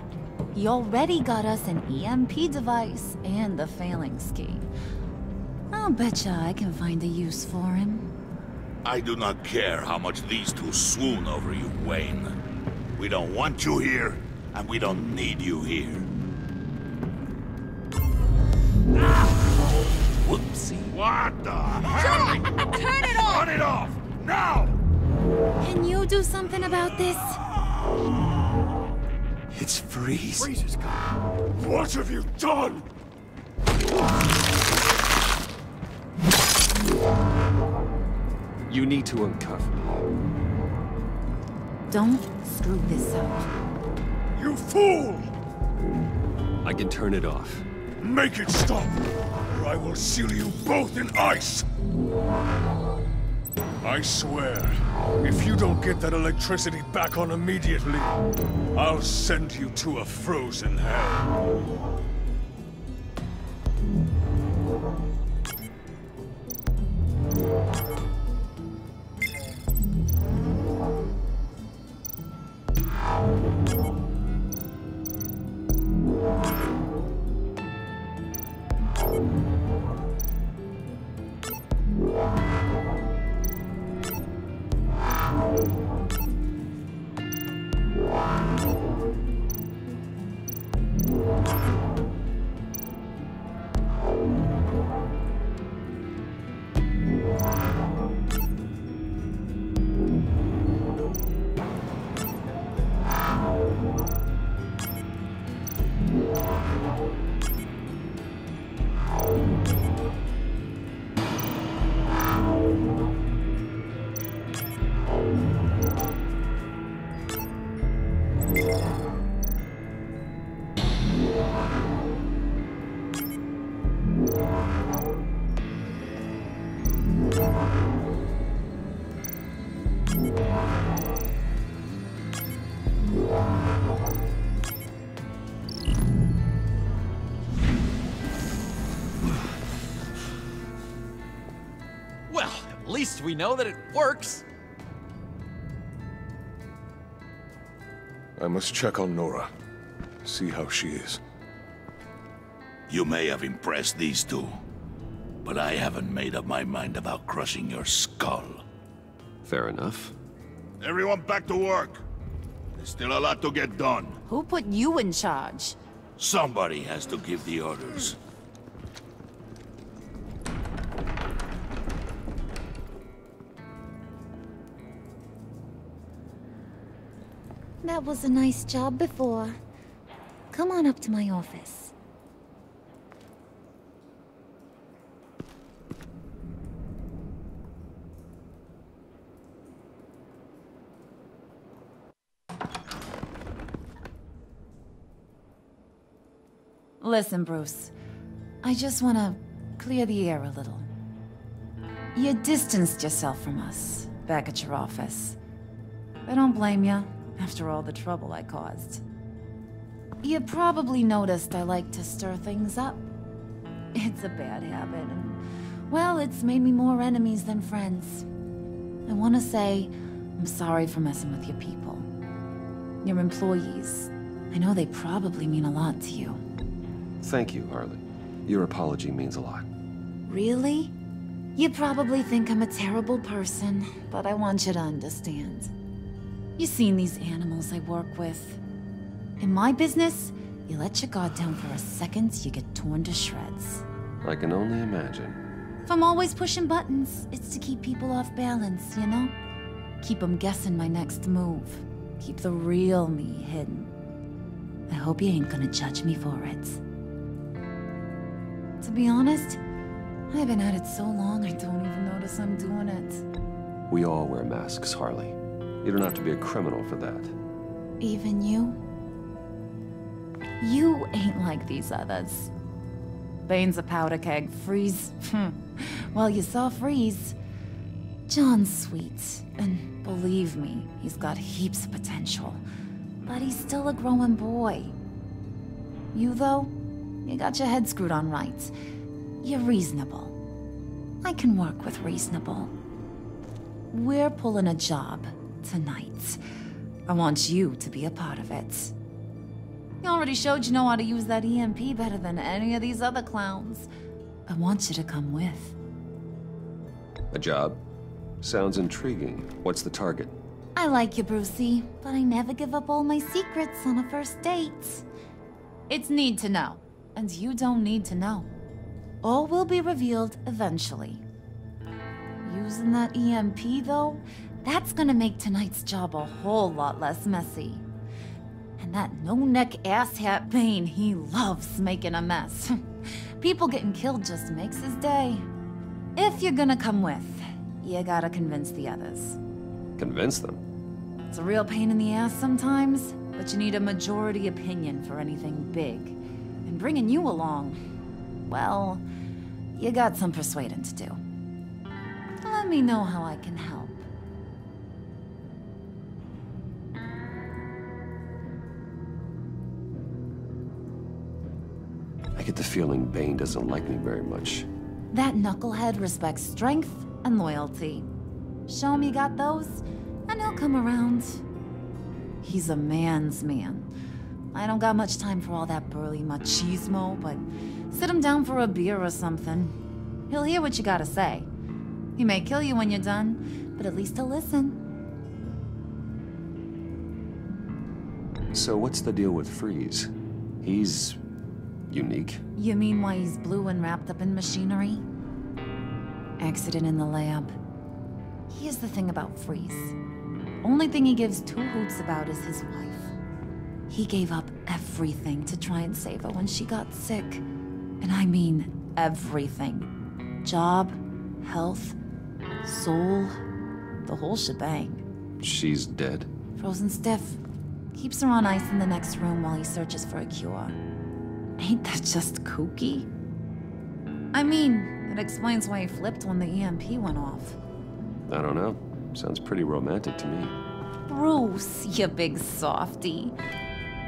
He already got us an EMP device and the phalanx key. I'll betcha I can find a use for him. I do not care how much these two swoon over you, Wayne. We don't want you here, and we don't need you here. Whoopsie. What the hell? John! Turn it off! Turn it off! Now! Can you do something about this? It's Freeze. Freeze is gone. What have you done? You need to uncuff me. Don't screw this up. You fool! I can turn it off. Make it stop, or I will seal you both in ice! I swear, if you don't get that electricity back on immediately, I'll send you to a frozen hell. Well, at least we know that it works. I must check on Nora. See how she is. You may have impressed these two, but I haven't made up my mind about crushing your skull. Fair enough. Everyone back to work. There's still a lot to get done. Who put you in charge? Somebody has to give the orders. That was a nice job before. Come on up to my office. Listen, Bruce. I just want to clear the air a little. You distanced yourself from us back at your office. I don't blame you. after all the trouble I caused. You probably noticed I like to stir things up. It's a bad habit, and, well, it's made me more enemies than friends. I want to say I'm sorry for messing with your people. Your employees. I know they probably mean a lot to you. Thank you, Harley. Your apology means a lot. Really? You probably think I'm a terrible person, but I want you to understand. You've seen these animals I work with. In my business, you let your guard down for a second, you get torn to shreds. I can only imagine. If I'm always pushing buttons, it's to keep people off balance, you know? Keep them guessing my next move. Keep the real me hidden. I hope you ain't gonna judge me for it. To be honest, I've been at it so long I don't even notice I'm doing it. We all wear masks, Harley. You don't have to be a criminal for that. Even you? You ain't like these others. Bane's a powder keg. Freeze. Well, you saw Freeze. John's sweet, and believe me, he's got heaps of potential. But he's still a growing boy. You, though, you got your head screwed on right. You're reasonable. I can work with reasonable. We're pulling a job tonight. I want you to be a part of it. You already showed you know how to use that EMP better than any of these other clowns. I want you to come with. A job? Sounds intriguing. What's the target? I like you, Brucey, but I never give up all my secrets on a first date. It's need to know, and you don't need to know. All will be revealed eventually. Using that EMP, though, that's gonna make tonight's job a whole lot less messy. And that no-neck asshat Bane, he loves making a mess. People getting killed just makes his day. If you're gonna come with, you gotta convince the others. Convince them? It's a real pain in the ass sometimes, but you need a majority opinion for anything big. And bringing you along, well, you got some persuading to do. Let me know how I can help. I get the feeling Bane doesn't like me very much. That knucklehead respects strength and loyalty. Show him you got those, and he'll come around. He's a man's man. I don't got much time for all that burly machismo, but sit him down for a beer or something. He'll hear what you gotta say. He may kill you when you're done, but at least he'll listen. So what's the deal with Freeze? He's unique. You mean why he's blue and wrapped up in machinery? Accident in the lab. Here's the thing about Freeze. Only thing he gives two hoots about is his wife. He gave up everything to try and save her when she got sick. And I mean everything. Job, health, soul, the whole shebang. She's dead? Frozen stiff. Keeps her on ice in the next room while he searches for a cure. Ain't that just kooky? I mean, it explains why he flipped when the EMP went off. I don't know. Sounds pretty romantic to me. Bruce, you big softy.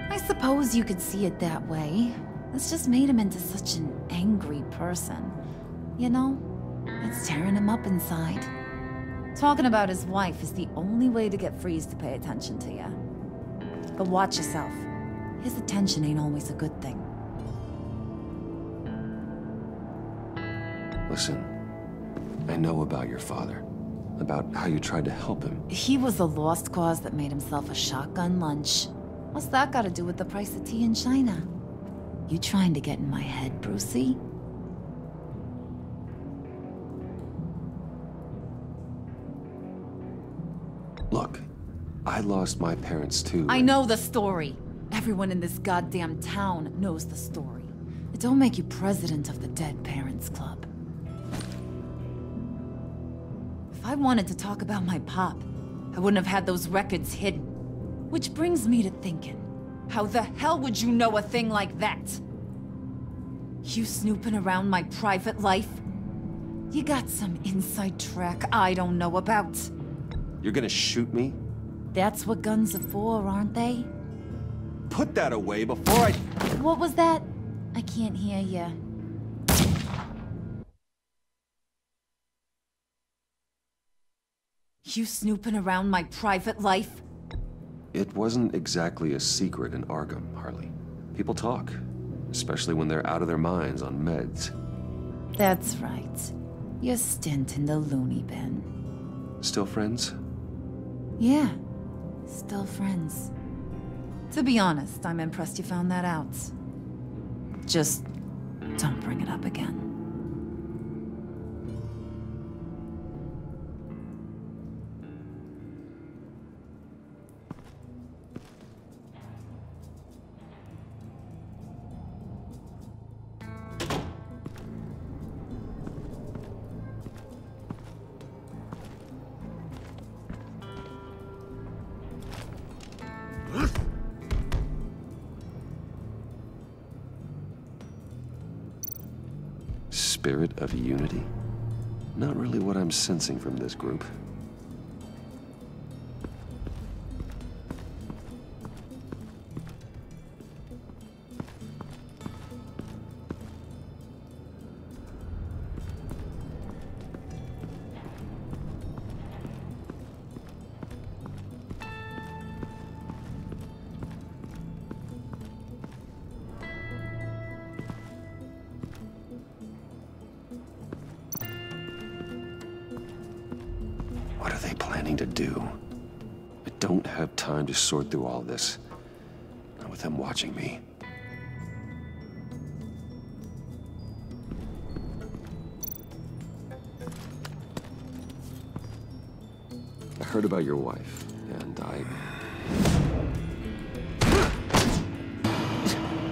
I suppose you could see it that way. It's just made him into such an angry person. You know, it's tearing him up inside. Talking about his wife is the only way to get Freeze to pay attention to you. But watch yourself. His attention ain't always a good thing. Listen, I know about your father. About how you tried to help him. He was a lost cause that made himself a shotgun lunch. What's that got to do with the price of tea in China? You trying to get in my head, Brucey? Look, I lost my parents too. I know the story. Everyone in this goddamn town knows the story. It don't make you president of the Dead Parents Club. If I wanted to talk about my pop, I wouldn't have had those records hidden. Which brings me to thinking, how the hell would you know a thing like that? You snooping around my private life? You got some inside track I don't know about. You're gonna shoot me? That's what guns are for, aren't they? Put that away before I... What was that? I can't hear ya. You snooping around my private life? It wasn't exactly a secret in Arkham, Harley. People talk, especially when they're out of their minds on meds. That's right. Your stint in the loony bin. Still friends? Yeah, still friends. To be honest, I'm impressed you found that out. Just don't bring it up again. Spirit of unity? Not really what I'm sensing from this group. What are they planning to do? I don't have time to sort through all this. Not with them watching me. I heard about your wife, and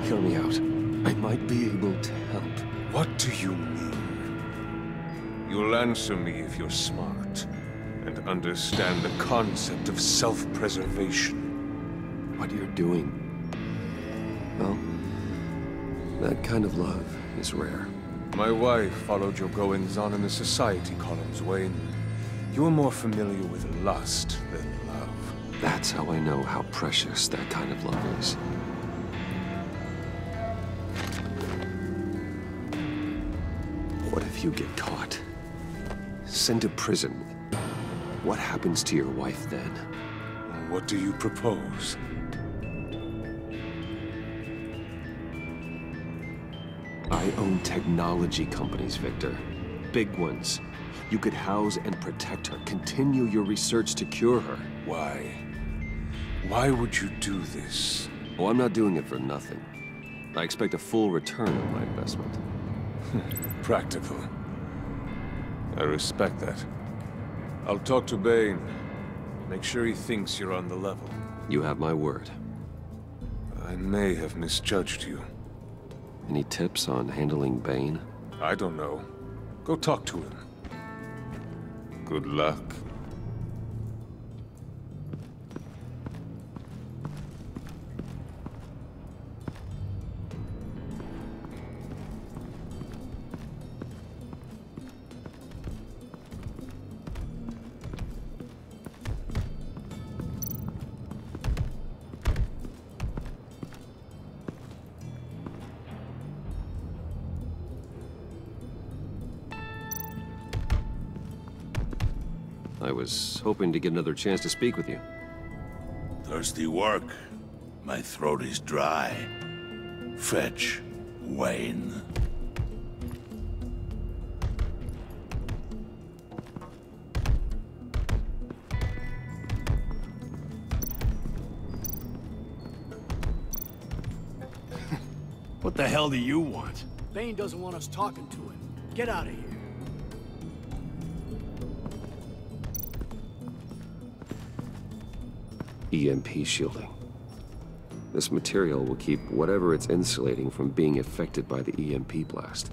Hear me out. I might be able to help. What do you mean? You'll answer me if you're smart and understand the concept of self-preservation. What you're doing, well, that kind of love is rare. My wife followed your goings-on in the society columns, Wayne. You are more familiar with lust than love. That's how I know how precious that kind of love is. What if you get caught? Sent to prison? What happens to your wife then? What do you propose? I own technology companies, Victor. Big ones. You could house and protect her. Continue your research to cure her. Why? Why would you do this? Oh, I'm not doing it for nothing. I expect a full return on my investment. Practical. I respect that. I'll talk to Bane. Make sure he thinks you're on the level. You have my word. I may have misjudged you. Any tips on handling Bane? I don't know. Go talk to him. Good luck. I was hoping to get another chance to speak with you. Thirsty work? My throat is dry. Fetch, Wayne. What the hell do you want? Bane doesn't want us talking to him. Get out of here. EMP shielding. This material will keep whatever it's insulating from being affected by the EMP blast.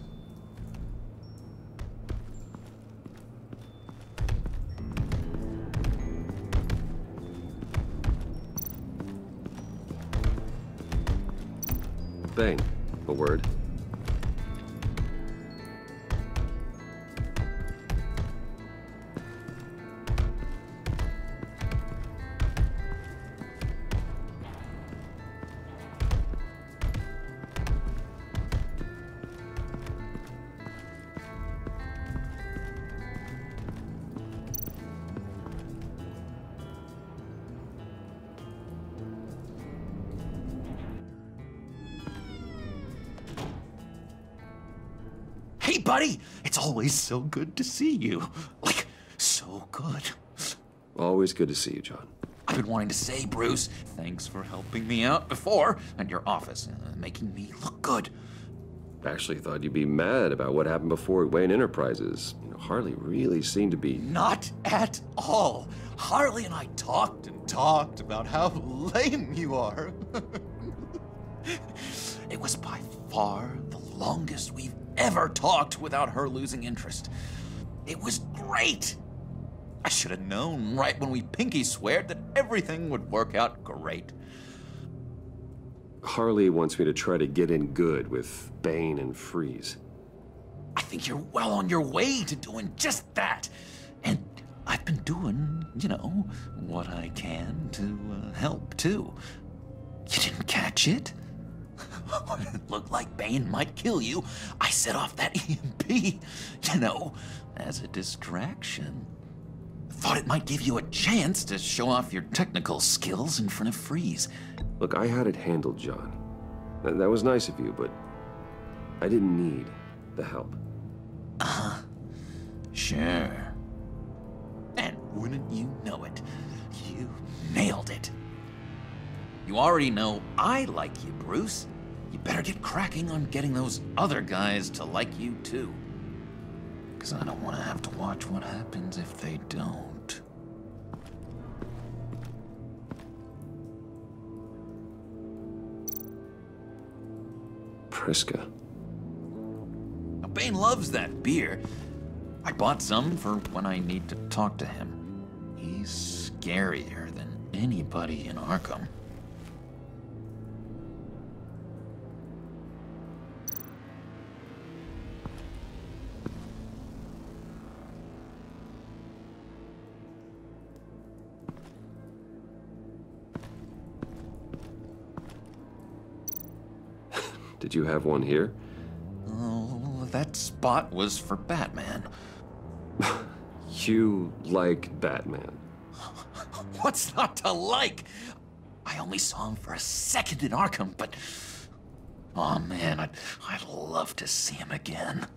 Bane, a word. buddy. It's always so good to see you. Like, so good. Always good to see you, John. I've been wanting to say, Bruce, thanks for helping me out before at your office, making me look good. Actually thought you'd be mad about what happened before at Wayne Enterprises. You know, Harley really seemed to be... Not at all. Harley and I talked and talked about how lame you are. It was by far the longest we've ever talked without her losing interest. It was great. I should have known right when we pinky sweared that everything would work out great. Harley wants me to try to get in good with Bane and Freeze. I think you're well on your way to doing just that. And I've been doing, you know, what I can to help, too. You didn't catch it? When it looked like Bane might kill you, I set off that EMP, you know, as a distraction. Thought it might give you a chance to show off your technical skills in front of Freeze. Look, I had it handled, John. That was nice of you, but I didn't need the help. Sure. And wouldn't you know it, you nailed it. You already know I like you, Bruce. You better get cracking on getting those other guys to like you, too. Because I don't want to have to watch what happens if they don't. Priska. Bane loves that beer. I bought some for when I need to talk to him. He's scarier than anybody in Arkham. Did you have one here? Oh, that spot was for Batman. You like Batman? What's not to like? I only saw him for a second in Arkham, but... oh man, I'd love to see him again.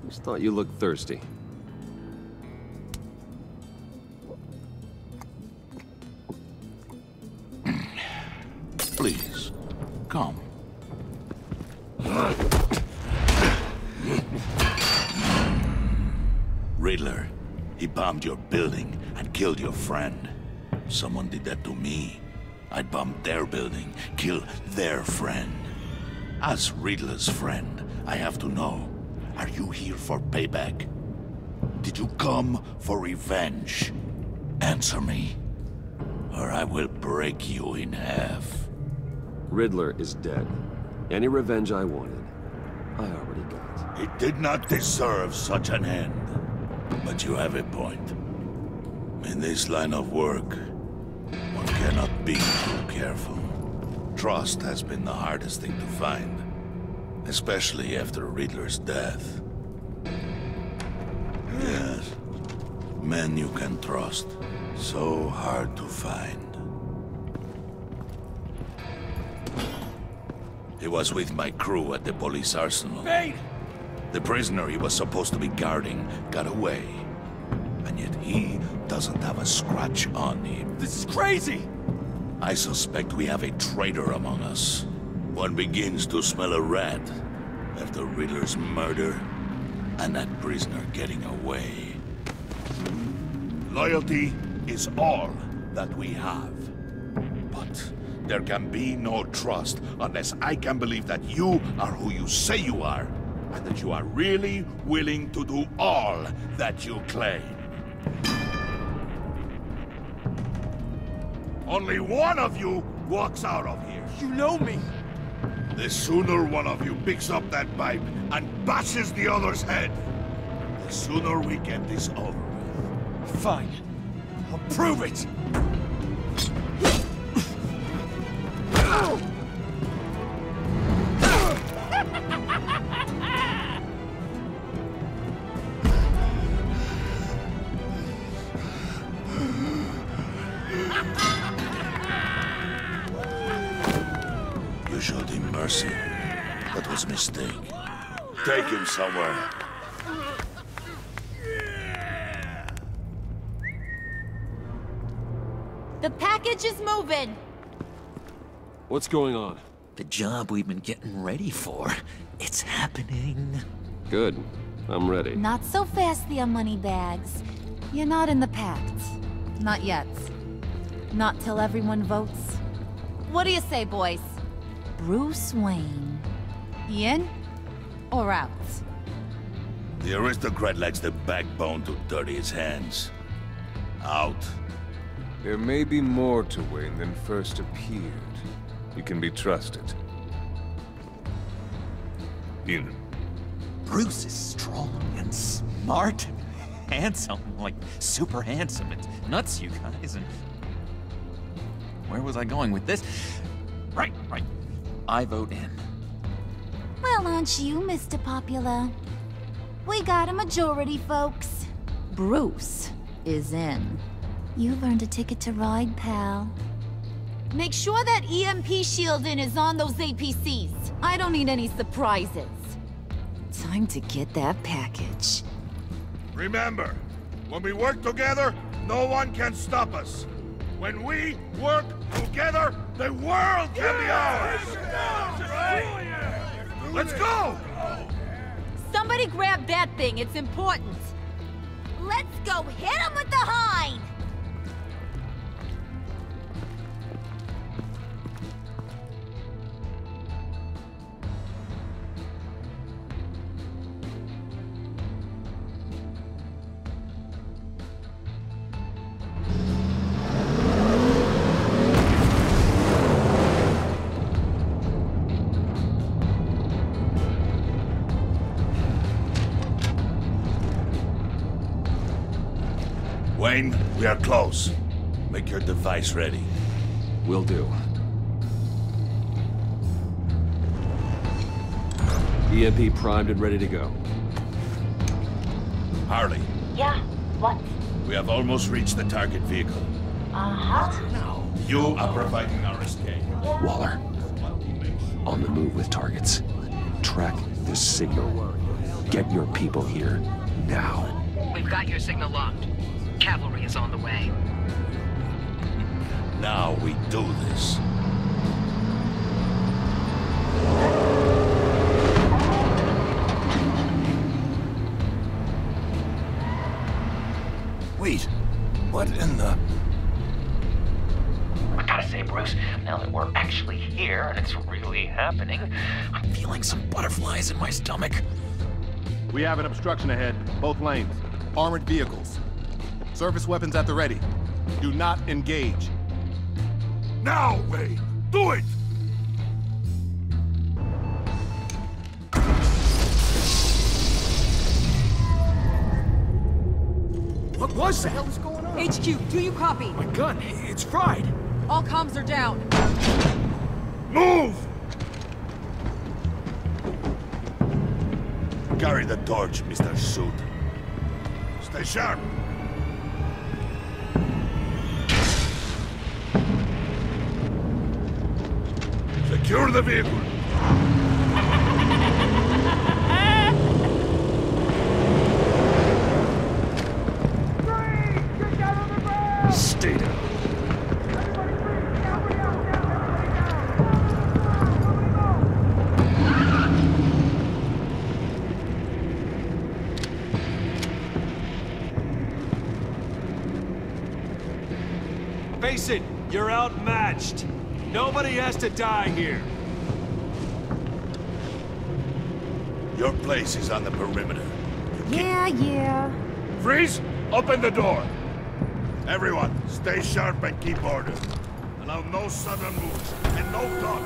Just thought you looked thirsty. Please, come. Riddler, he bombed your building and killed your friend. Someone did that to me. I'd bomb their building, kill their friend. As Riddler's friend, I have to know, are you here for payback? Did you come for revenge? Answer me, or I will break you in half. Riddler is dead. Any revenge I wanted, I already got. He did not deserve such an end. But you have a point. In this line of work, one cannot be too careful. Trust has been the hardest thing to find. Especially after Riddler's death. Yes. Men you can trust. So hard to find. He was with my crew at the police arsenal. Bane! The prisoner he was supposed to be guarding got away. And yet he doesn't have a scratch on him. This is crazy! I suspect we have a traitor among us. One begins to smell a rat after Riddler's murder and that prisoner getting away. Loyalty is all that we have. But there can be no trust unless I can believe that you are who you say you are, and that you are really willing to do all that you claim. Only one of you walks out of here. You know me. The sooner one of you picks up that pipe and bashes the other's head, the The sooner we get this over with. Fine. I'll prove it! You showed him mercy. That was a mistake. Take him somewhere. The package is moving. What's going on? The job we've been getting ready for. It's happening. Good. I'm ready. Not so fast, the money bags. You're not in the Pact. Not yet. Not till everyone votes. What do you say, boys? Bruce Wayne. In or out? The aristocrat lacks the backbone to dirty his hands. Out. There may be more to Wayne than first appeared. You can be trusted. In. Bruce is strong and smart and handsome, like super handsome. It's nuts, you guys, and... Where was I going with this? Right. I vote in. Well, aren't you, Mr. Popular? We got a majority, folks. Bruce is in. You've earned a ticket to ride, pal. Make sure that EMP shielding is on those APCs. I don't need any surprises. Time to get that package. Remember, when we work together, no one can stop us. When we work together, the world can be ours! Let's go! Somebody grab that thing, it's important. Let's go hit him with the hind! Wayne, we are close. Make your device ready. Will do. EMP primed and ready to go. Harley. Yeah, what? We have almost reached the target vehicle. Uh-huh. Now, you are providing our escape. Waller. On the move with targets. Track the signal. Get your people here, now. We've got your signal locked. Cavalry is on the way. Now we do this. Wait, what in the... I gotta say, Bruce, now that we're actually here and it's really happening, I'm feeling some butterflies in my stomach. We have an obstruction ahead, both lanes. Armored vehicles. Service weapons at the ready. Do not engage. Now, Wayne! Do it! What was that? What the hell is going on? HQ, do you copy? My gun, it's fried. All comms are down. Move! Carry the torch, Mr. Suit. Stay sharp. Secure the vehicle. Stay down. Face it, you're outmatched. Nobody has to die here. Your place is on the perimeter. Yeah. Freeze! Open the door! Everyone, stay sharp and keep order. Allow no sudden moves, and no talk.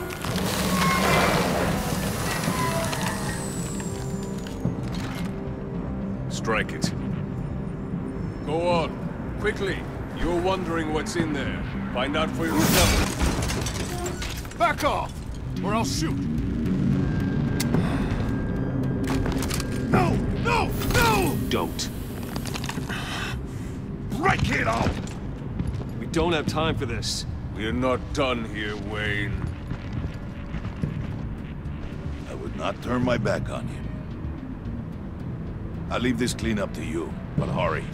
strike it. Go on. Quickly. You're wondering what's in there. Find out for yourself. Back off, or I'll shoot. No! No! No! Don't. Break it off! We don't have time for this. We're not done here, Wayne. I would not turn my back on you. I'll leave this clean up to you, but hurry.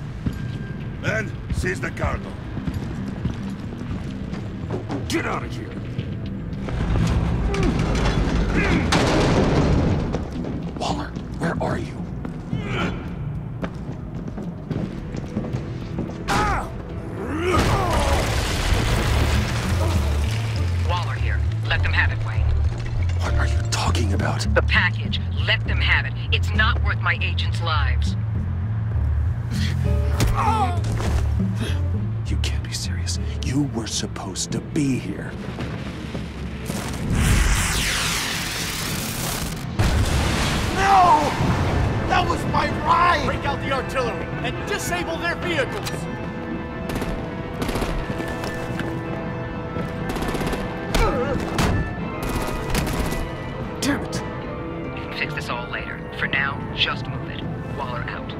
Men, seize the cargo. Get out of here! Waller, where are you? Waller here. Let them have it, Wayne. What are you talking about? The package. Let them have it. It's not worth my agents' lives. You can't be serious. You were supposed to be here. No! That was my ride! Break out the artillery and disable their vehicles! Damn it! You can fix this all later. For now, just move it. Waller out.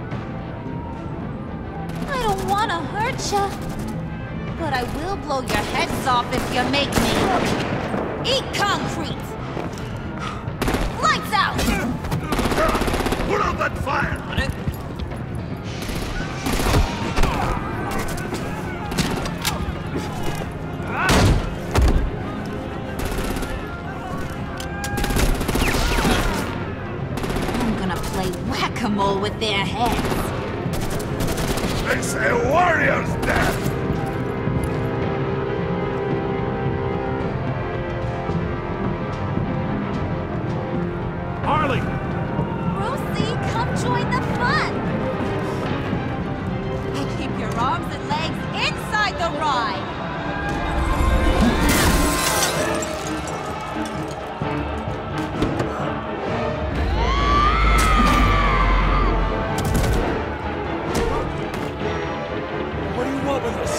I don't want to hurt ya, but I will blow your heads off if you make me. Eat concrete! Lights out! Put out that fire! On it. I'm gonna play whack-a-mole with their heads. It's a warrior's death! Harley! Brucey, come join the fun! Keep your arms and legs inside the ride! What do you want with us?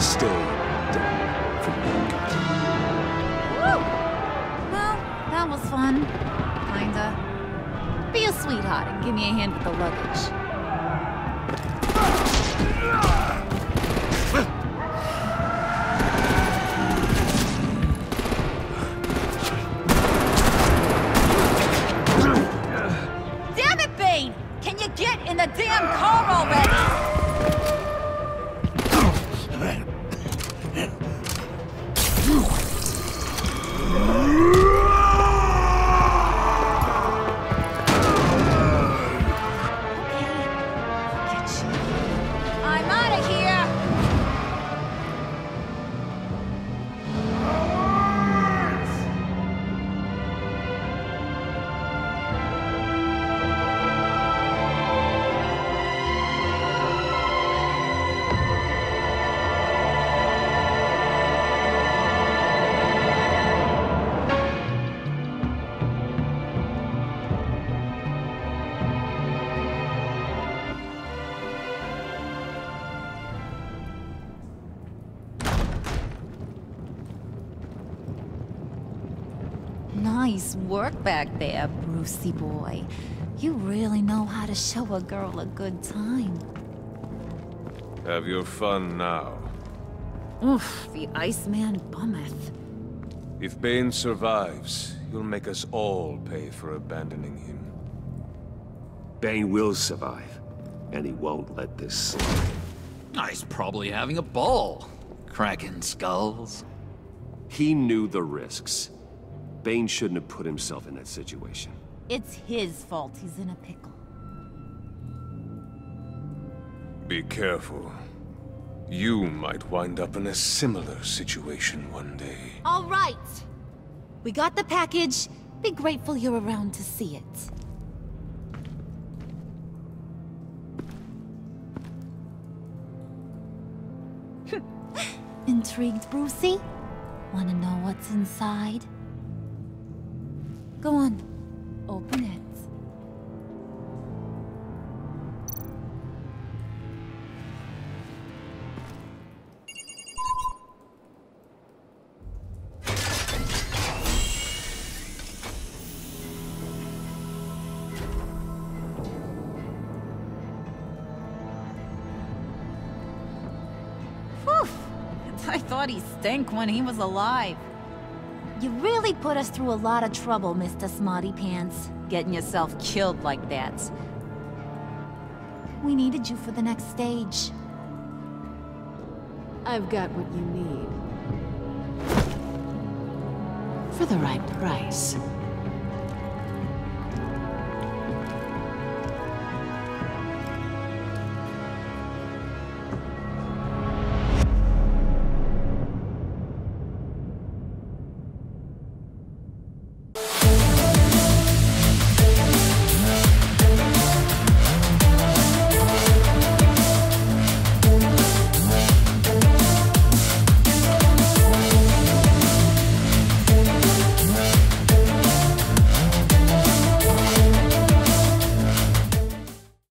Stay down from your gut. Woo! Well, that was fun. Kinda. Be a sweetheart and give me a hand with the luggage. Damn it, Bane! Can you get in the damn car already? I'm out of here! Nice work back there, Brucey boy. You really know how to show a girl a good time. Have your fun now. Oof, the Iceman bummeth. If Bane survives, you'll make us all pay for abandoning him. Bane will survive, and he won't let this slide. He's probably having a ball. Cracking skulls. He knew the risks. Bane shouldn't have put himself in that situation. It's his fault he's in a pickle. Be careful. You might wind up in a similar situation one day. All right. We got the package. Be grateful you're around to see it. Intrigued, Brucey? Wanna know what's inside? Go on. Open it. I thought he stank when he was alive. You really put us through a lot of trouble, Mr. Smarty Pants. Getting yourself killed like that. We needed you for the next stage. I've got what you need. For the right price.